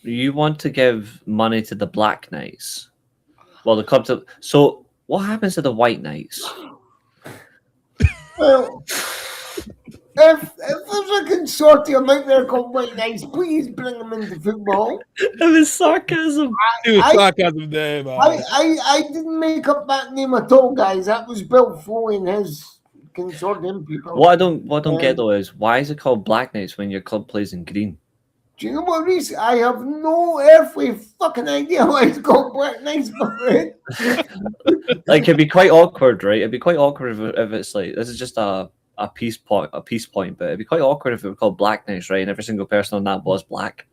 you want to give money to the Black Knights? Well, the club. So what happens to the White Knights? Well, If there's a consortium out there called White Knights, please bring them into football. It was sarcasm. It was I- sarcasm there, man. I didn't make up that name at all, guys. That was Bill Foley and his consortium people. What I don't get though is why is it called Black Knights when your club plays in green? Do you know what, Reese? I have no earthly fucking idea why it's called Black Knights, my friend. Like it'd be quite awkward, right? It'd be quite awkward if it's like this is just a peace point, but it'd be quite awkward if it were called Black Knights, right? And every single person on that was black.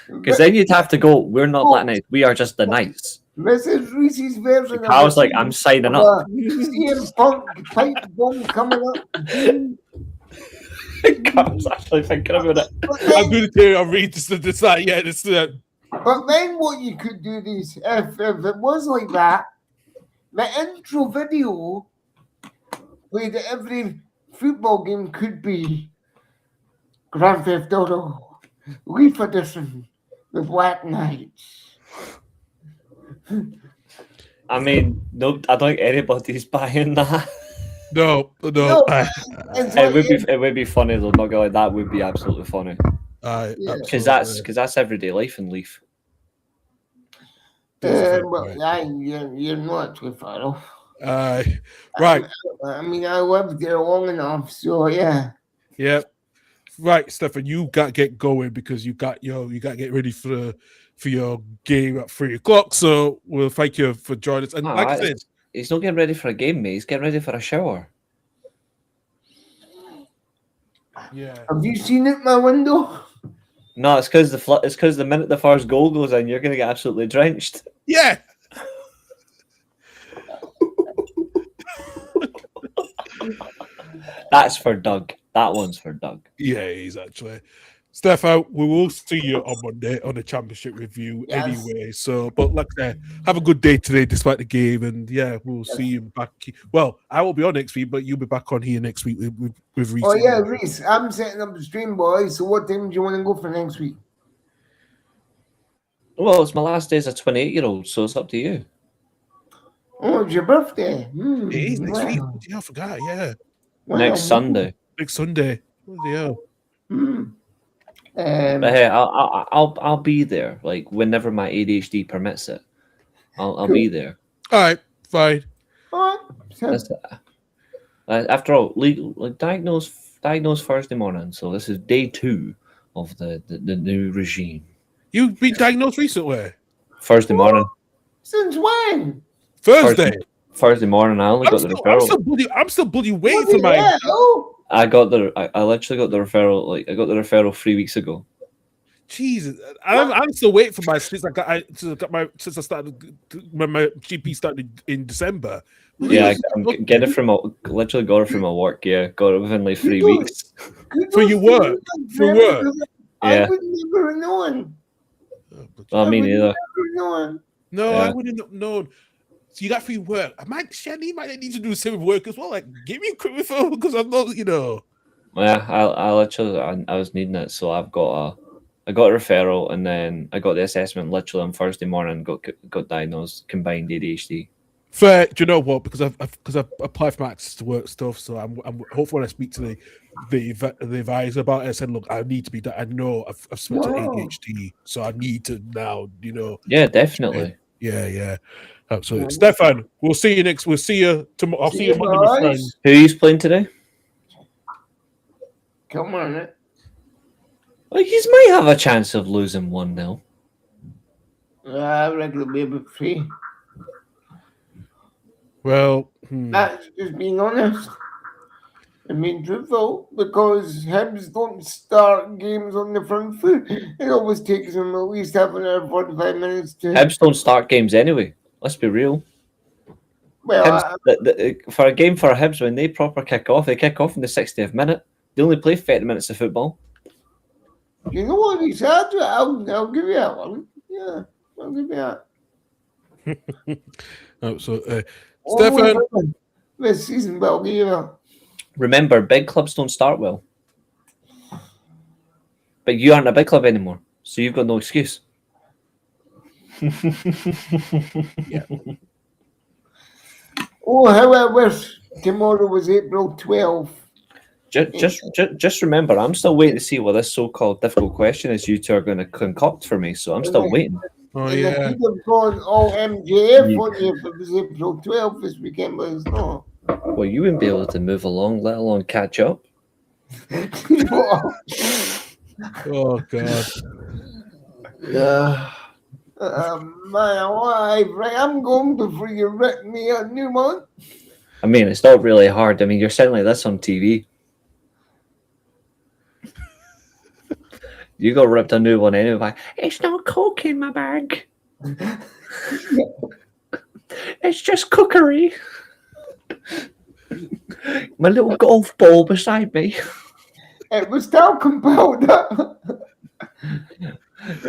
Because then you'd have to go, we're not Black Knights, we are just the Knights. This is Reese's version. I was like, I'm signing up. CM Punk pipe bomb coming up. I was actually thinking about it. I'm going to read this. Yeah, this. But then what you could do is, if it was like that, the intro video played at every football game could be Grand Theft Auto, Leaf Edition, the Black Knights. I mean, no, I don't think anybody's buying that. No. It would be funny though. Not gonna lie, that would be absolutely funny. Because that's everyday life in Leaf. You're not too far off. Right. I mean, I lived there long enough, so yeah. Yep. Right, Stefan, you got to get going because you got to get ready for your game at 3:00. So we'll thank you for joining us. And like I said, he's not getting ready for a game, mate. He's getting ready for a shower. Yeah. Have you seen it, my window? No, it's because the minute the first goal goes in, you're gonna get absolutely drenched. Yeah. That's for Doug. That one's for Doug. Yeah, he's actually. Stefan, we will see you on Monday on the championship review anyway. So, but like I said, have a good day today despite the game. And yeah, we'll see you back. Well, I will be on next week, but you'll be back on here next week with Reese. Oh, yeah, Reese, I'm setting up the stream, boys. So what time do you want to go for next week? Well, it's my last day as a 28-year-old, so it's up to you. Oh, it's your birthday. It is next week. Yeah, I forgot. Yeah. Next Sunday. Next Sunday. Oh, yeah. But hey, I'll be there. Like whenever my ADHD permits it, I'll be there. All right, fine. After all, diagnosed Thursday morning. So this is day 2 of the new regime. You've been diagnosed recently. Thursday morning. Since when? Thursday. Thursday morning. I only got the referral. I'm still bloody waiting for mine. I literally got the referral. Like I got the referral 3 weeks ago. Jesus, I'm still waiting for my since I started when my GP started in December. Yeah, I'm getting it from literally got it from my work. Yeah, got it within like 3 weeks. For your work, Yeah. I would never have known. Well, me neither. No, I wouldn't have known. So you got free work. Shani might need to do the same with work as well. Like, give me a quick referral because I'm not, Yeah, I literally I was needing it, so I got a referral, and then I got the assessment literally on Thursday morning. Got diagnosed combined ADHD. Fair. Do you know what? Because I've applied for my access to work stuff, so I'm hopefully when I speak to the advisor about it, I said, look, I need to be. I know I've switched to ADHD, so I need to now. Yeah, definitely. Yeah. Absolutely. Stefan, we'll see you next. We'll see you tomorrow. I'll see you Monday, my friend. Who are you playing today? Come on. Like, you might have a chance of losing 1-0. I reckon it'll be a bit free. Well, That's just being honest. I mean, truthful, because Hibs don't start games on the front foot. It always takes them at least half an hour, 45 minutes to. Hibs don't start games anyway. Let's be real. Well, for a game for Hibs, when they proper kick off, they kick off in the 60th minute. They only play 30 minutes of football. You know what he said? I'll give you that one. Yeah, I'll give you that. Absolutely. Stefan, this season, but I'll give you that. Remember, big clubs don't start well. But you aren't a big club anymore, so you've got no excuse. Yeah. Oh, how I wish tomorrow was April 12th. Just remember, I'm still waiting to see what this so-called difficult question is you two are going to concoct for me. So I'm still waiting. Oh and yeah. they could have gone all MJF You- on you if it was April 12th this weekend, but it's not. Well, you wouldn't be able to move along, let alone catch up. Oh god. Yeah. My wife, right? I'm going before you rip me a new one. I mean, it's not really hard. I mean, you're sounding like this on TV. You got ripped a new one anyway. It's not coke in my bag. It's just cookery. My little golf ball beside me. It was talcum powder.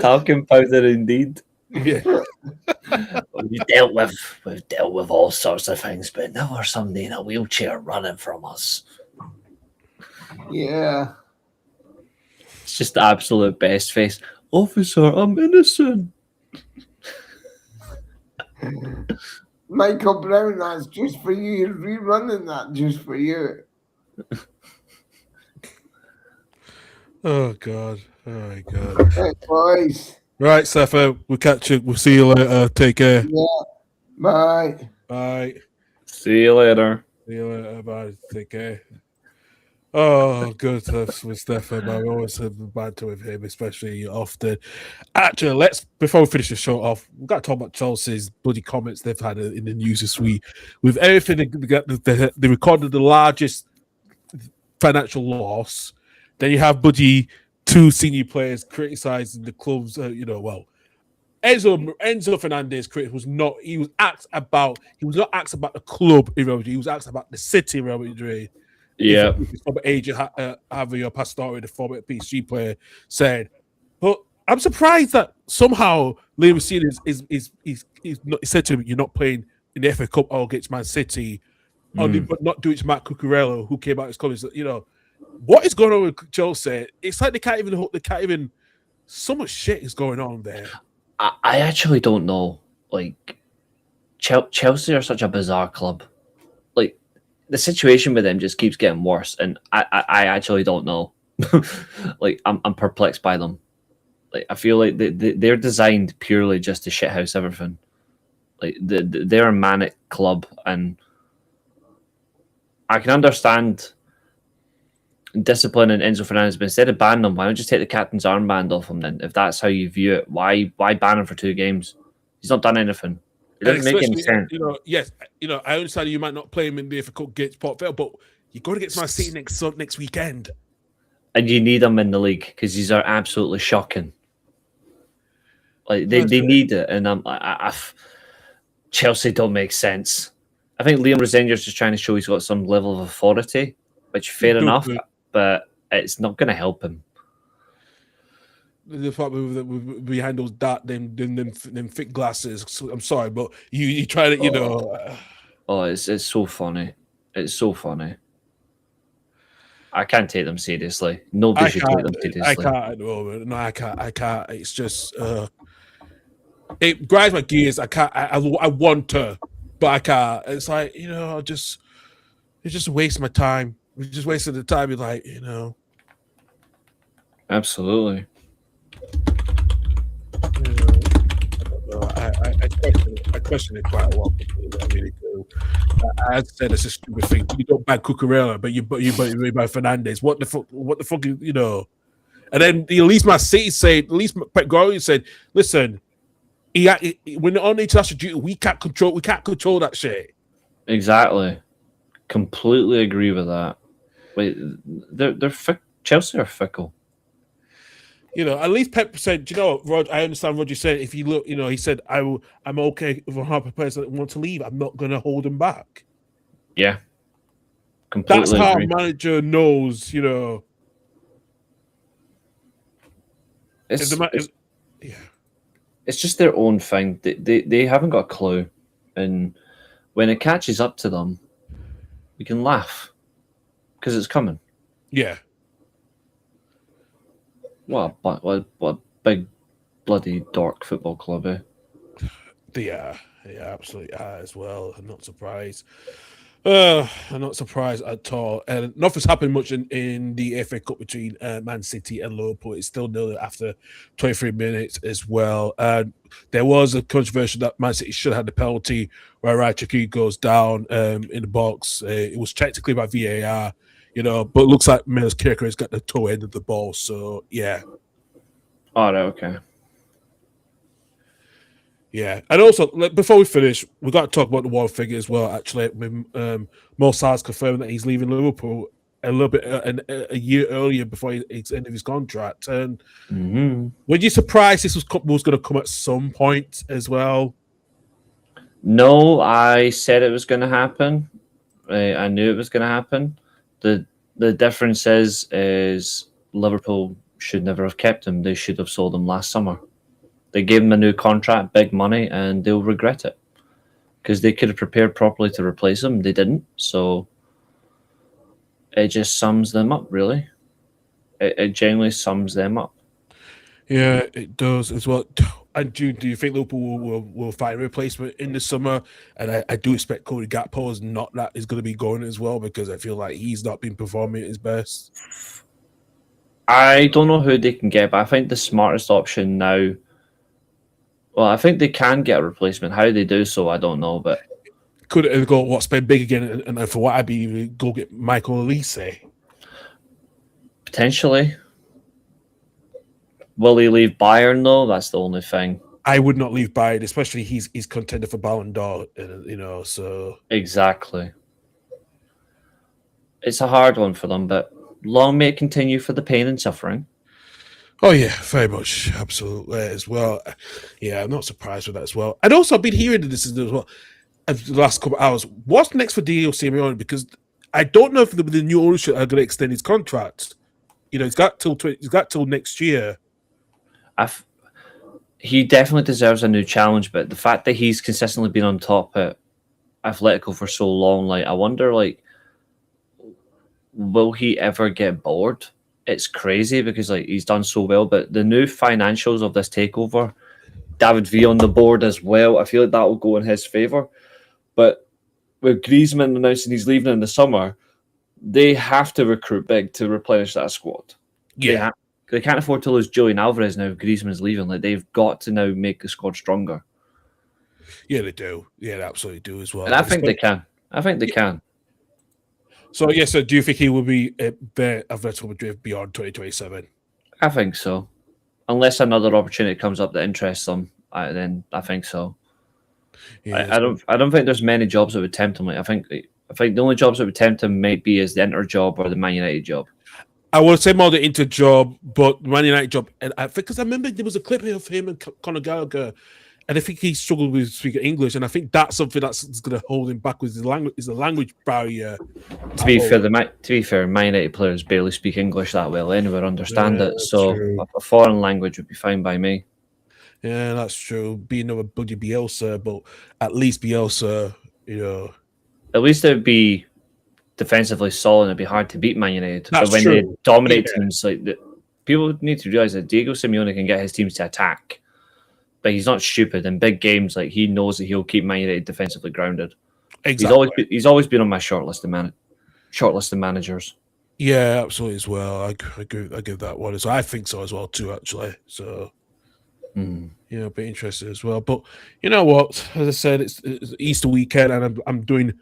Talcum powder, indeed. Yeah. We've dealt with all sorts of things, but never somebody in a wheelchair running from us. Yeah. It's just the absolute best face. Officer, I'm innocent. Michael Brown, that's just for you. You're rerunning that just for you. Oh god. Oh my god. Hey, boys. Right, Seth, we'll catch you. We'll see you later. Take care. Yeah. Bye. Bye. See you later. See you later. Bye. Take care. Oh, good stuff with Stefan. I always have banter with him, especially often. Actually, before we finish the show off, we've got to talk about Chelsea's bloody comments they've had in the news this week. With everything, they recorded the largest financial loss. Then you have bloody two senior players criticizing the club's, Enzo Fernandez was not asked about the club in Real Madrid. He was asked about the city in Real Madrid. Yeah. His former agent, Javier Pastore, the former PSG player, said, but I'm surprised that somehow Liam is said to him, you're not playing in the FA Cup or against Man City, but not do it to Matt Cucurella, who came out as college. What is going on with Chelsea? It's like they can't even. So much shit is going on there. I actually don't know. Like, Chelsea are such a bizarre club. Like, the situation with them just keeps getting worse, and I actually don't know. Like, I'm perplexed by them. Like, I feel like they're designed purely just to shithouse everything. Like, they're a manic club, and I can understand discipline and Enzo Fernandez, but instead of banning them, why don't you just take the captain's armband off him then? If that's how you view it, why ban him for 2 games? He's not done anything. It doesn't make any sense. Yes, I understand you might not play him in the FA Cup against Port Vale, but you got to get Man City next weekend, and you need him in the league because these are absolutely shocking. Like they need it, and Chelsea don't make sense. I think Liam Rosenier's just trying to show he's got some level of authority, which fair enough, but it's not going to help him. The fact we handles that, them thick glasses. So, I'm sorry, but you try to, Oh, it's so funny. It's so funny. I can't take them seriously. Nobody should take them seriously. I can't at the moment. No, I can't. It's just it grinds my gears. I can't. I want to, but I can't. It's like it's just a waste of my time. We're just wasting the time. You're like, Absolutely. I question it quite a lot. I really do. I said it's a stupid thing. You don't ban Cucurella, but you buy Fernandez. What the fuck? And then at least my City said, at least Pep Guardiola said, listen, when on international duty, we can't control that shit. Exactly. Completely agree with that. Wait, they're Chelsea are fickle. At least Pep said, Rod, I understand Roger said, if you look, he said, I'm okay if a half a players that want to leave. I'm not going to hold them back. Yeah. Completely That's how agree. a manager knows, It's just their own thing. They haven't got a clue. And when it catches up to them, we can laugh because it's coming. Yeah. What a big bloody dork football club, eh? Yeah, absolutely as well. I'm not surprised. I'm not surprised at all. And nothing's happened much in the FA Cup between Man City and Liverpool. It's still nil after 23 minutes as well. There was a controversy that Man City should have had the penalty where Rachaki goes down in the box. It was technically by VAR, but it looks like Milos Kirker has got the toe end of the ball. So, yeah. Oh, no, okay. Yeah, and also before we finish, we got to talk about the war figure as well. Actually, Mo Salah's confirmed that he's leaving Liverpool a little bit a year earlier before he's end of his contract. And were you surprised this was going to come at some point as well? No, I said it was going to happen. I knew it was going to happen. The difference is Liverpool should never have kept him. They should have sold him last summer. They gave him a new contract, big money, and they'll regret it because they could have prepared properly to replace him. They didn't, so it just sums them up, really. It genuinely sums them up. Yeah, it does as well. And do you think Liverpool will find a replacement in the summer? And I do expect Cody Gakpo is going to be going as well because I feel like he's not been performing at his best. I don't know who they can get, but I think the smartest option now. Well, I think they can get a replacement. How they do so, I don't know. But could it go spend big again? And for what I'd be go get Michael Elise? Potentially. Will he leave Bayern though? That's the only thing. I would not leave Bayern, especially he's contender for Ballon d'Or. So exactly. It's a hard one for them, but long may it continue for the pain and suffering. Oh, yeah, very much. Absolutely, as well. Yeah, I'm not surprised with that as well. And also, I've been hearing this as well the last couple of hours. What's next for Diego Simeone? Because I don't know if the new ownership are going to extend his contract. He's got till next year. He definitely deserves a new challenge, but the fact that he's consistently been on top at Atletico for so long, I wonder, will he ever get bored? It's crazy because he's done so well, but the new financials of this takeover, David V on the board as well, I feel like that will go in his favour. But with Griezmann announcing he's leaving in the summer, they have to recruit big to replenish that squad. Yeah. They can't afford to lose Julian Alvarez now if Griezmann's leaving. They've got to now make the squad stronger. Yeah, they do. Yeah, they absolutely do as well. And I think they can. So, so do you think he will be there at Atletico Madrid beyond 2027? I think so. Unless another opportunity comes up that interests them, then I think so. Yeah, I don't think there's many jobs that would tempt him. I think the only jobs that would tempt him might be as the Inter job or the Man United job. I would say more the Inter job, but the Man United job. And I think because I remember there was a clip of him and Conor Gallagher, and I think he struggled with speaking English, and I think that's something that's going to hold him back with the language. Is the language barrier? To be fair, Man United players barely speak English that well anyway, understand it. So a foreign language would be fine by me. Yeah, that's true. Being another bloody Bielsa, but at least Bielsa, At least it would be defensively solid. It'd be hard to beat Man United. That's but when true. they dominate teams, people need to realize that Diego Simeone can get his teams to attack. But he's not stupid. In big games, he knows that he'll keep Man United defensively grounded. Exactly. He's always been on my short list of managers. Yeah, absolutely as well. I give that one. So I think so as well too, actually. So be interested as well. But you know what? As I said, it's Easter weekend, and I'm doing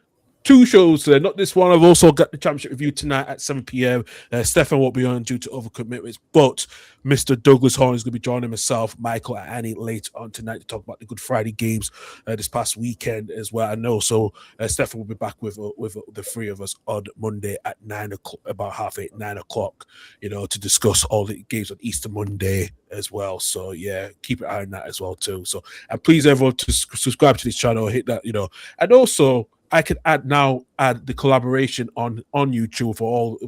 2 shows today. Not this one. I've also got the championship review tonight at 7 p.m. Stefan won't be on due to other commitments, but Mr. Douglas Horne is going to be joining myself, Michael, and Annie later on tonight to talk about the Good Friday games this past weekend as well. I know. So Stefan will be back with the 3 of us on Monday at 9 o'clock, about 8:30, 9 o'clock, to discuss all the games on Easter Monday as well. So yeah, keep an eye on that as well too. So and please everyone to subscribe to this channel, hit that, and also I can add the collaboration on YouTube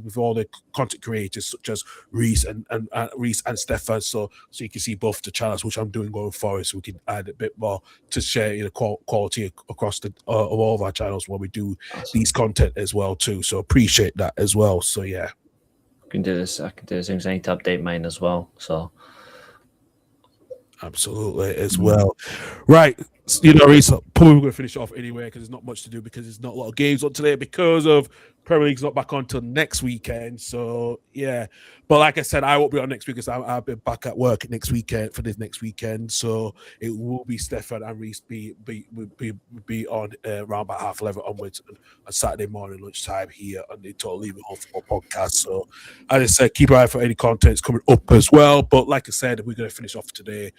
with all the content creators such as Reese and Stefan, so you can see both the channels, which I'm doing going forward, so we can add a bit more to share quality across of all of our channels when we do these content as well too. So appreciate that as well. So yeah, I can do this. I need to update mine as well. So absolutely as well. Right. you know, Reece, probably going to finish off anyway because there's not much to do because there's not a lot of games on today because of Premier League's not back on till next weekend. So yeah, but like I said, I won't be on next week because I'll be back at work next weekend for this next weekend. So it will be Stefan and Reece be on around about 11:30 onwards on Saturday morning lunchtime here on the Total Leaving Home Football podcast. So as I said, keep an eye for any contents coming up as well. But like I said, we're going to finish off today.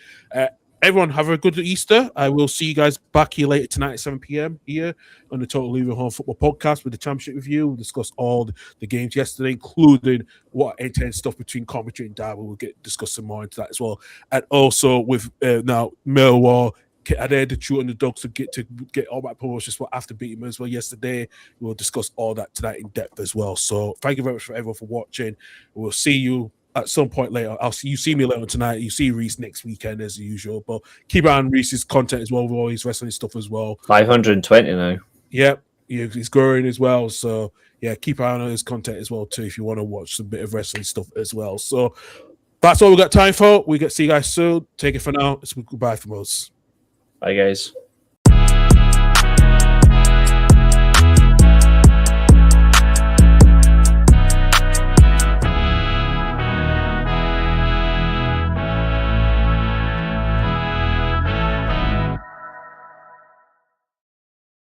Everyone, have a good Easter. I will see you guys back here later tonight at 7 p.m. here on the Total Leaving Home Football podcast with the championship review. We'll discuss all the games yesterday, including what intense stuff between Coventry and Derby. We'll discuss some more into that as well. And also with now Millwall, I dare the True and the Dogs to get all my promotions after beating them as well yesterday. We'll discuss all that tonight in depth as well. So thank you very much for everyone for watching. We'll see you at some point later. You see me later tonight. You see Reece next weekend as usual. But keep an eye on Reece's content as well with all his wrestling stuff as well. 520 now. Yep, he's growing as well. So yeah, keep an eye on his content as well too if you want to watch some bit of wrestling stuff as well. So that's all we got time for. We get see you guys soon. Take it for now. It's goodbye from us. Bye guys.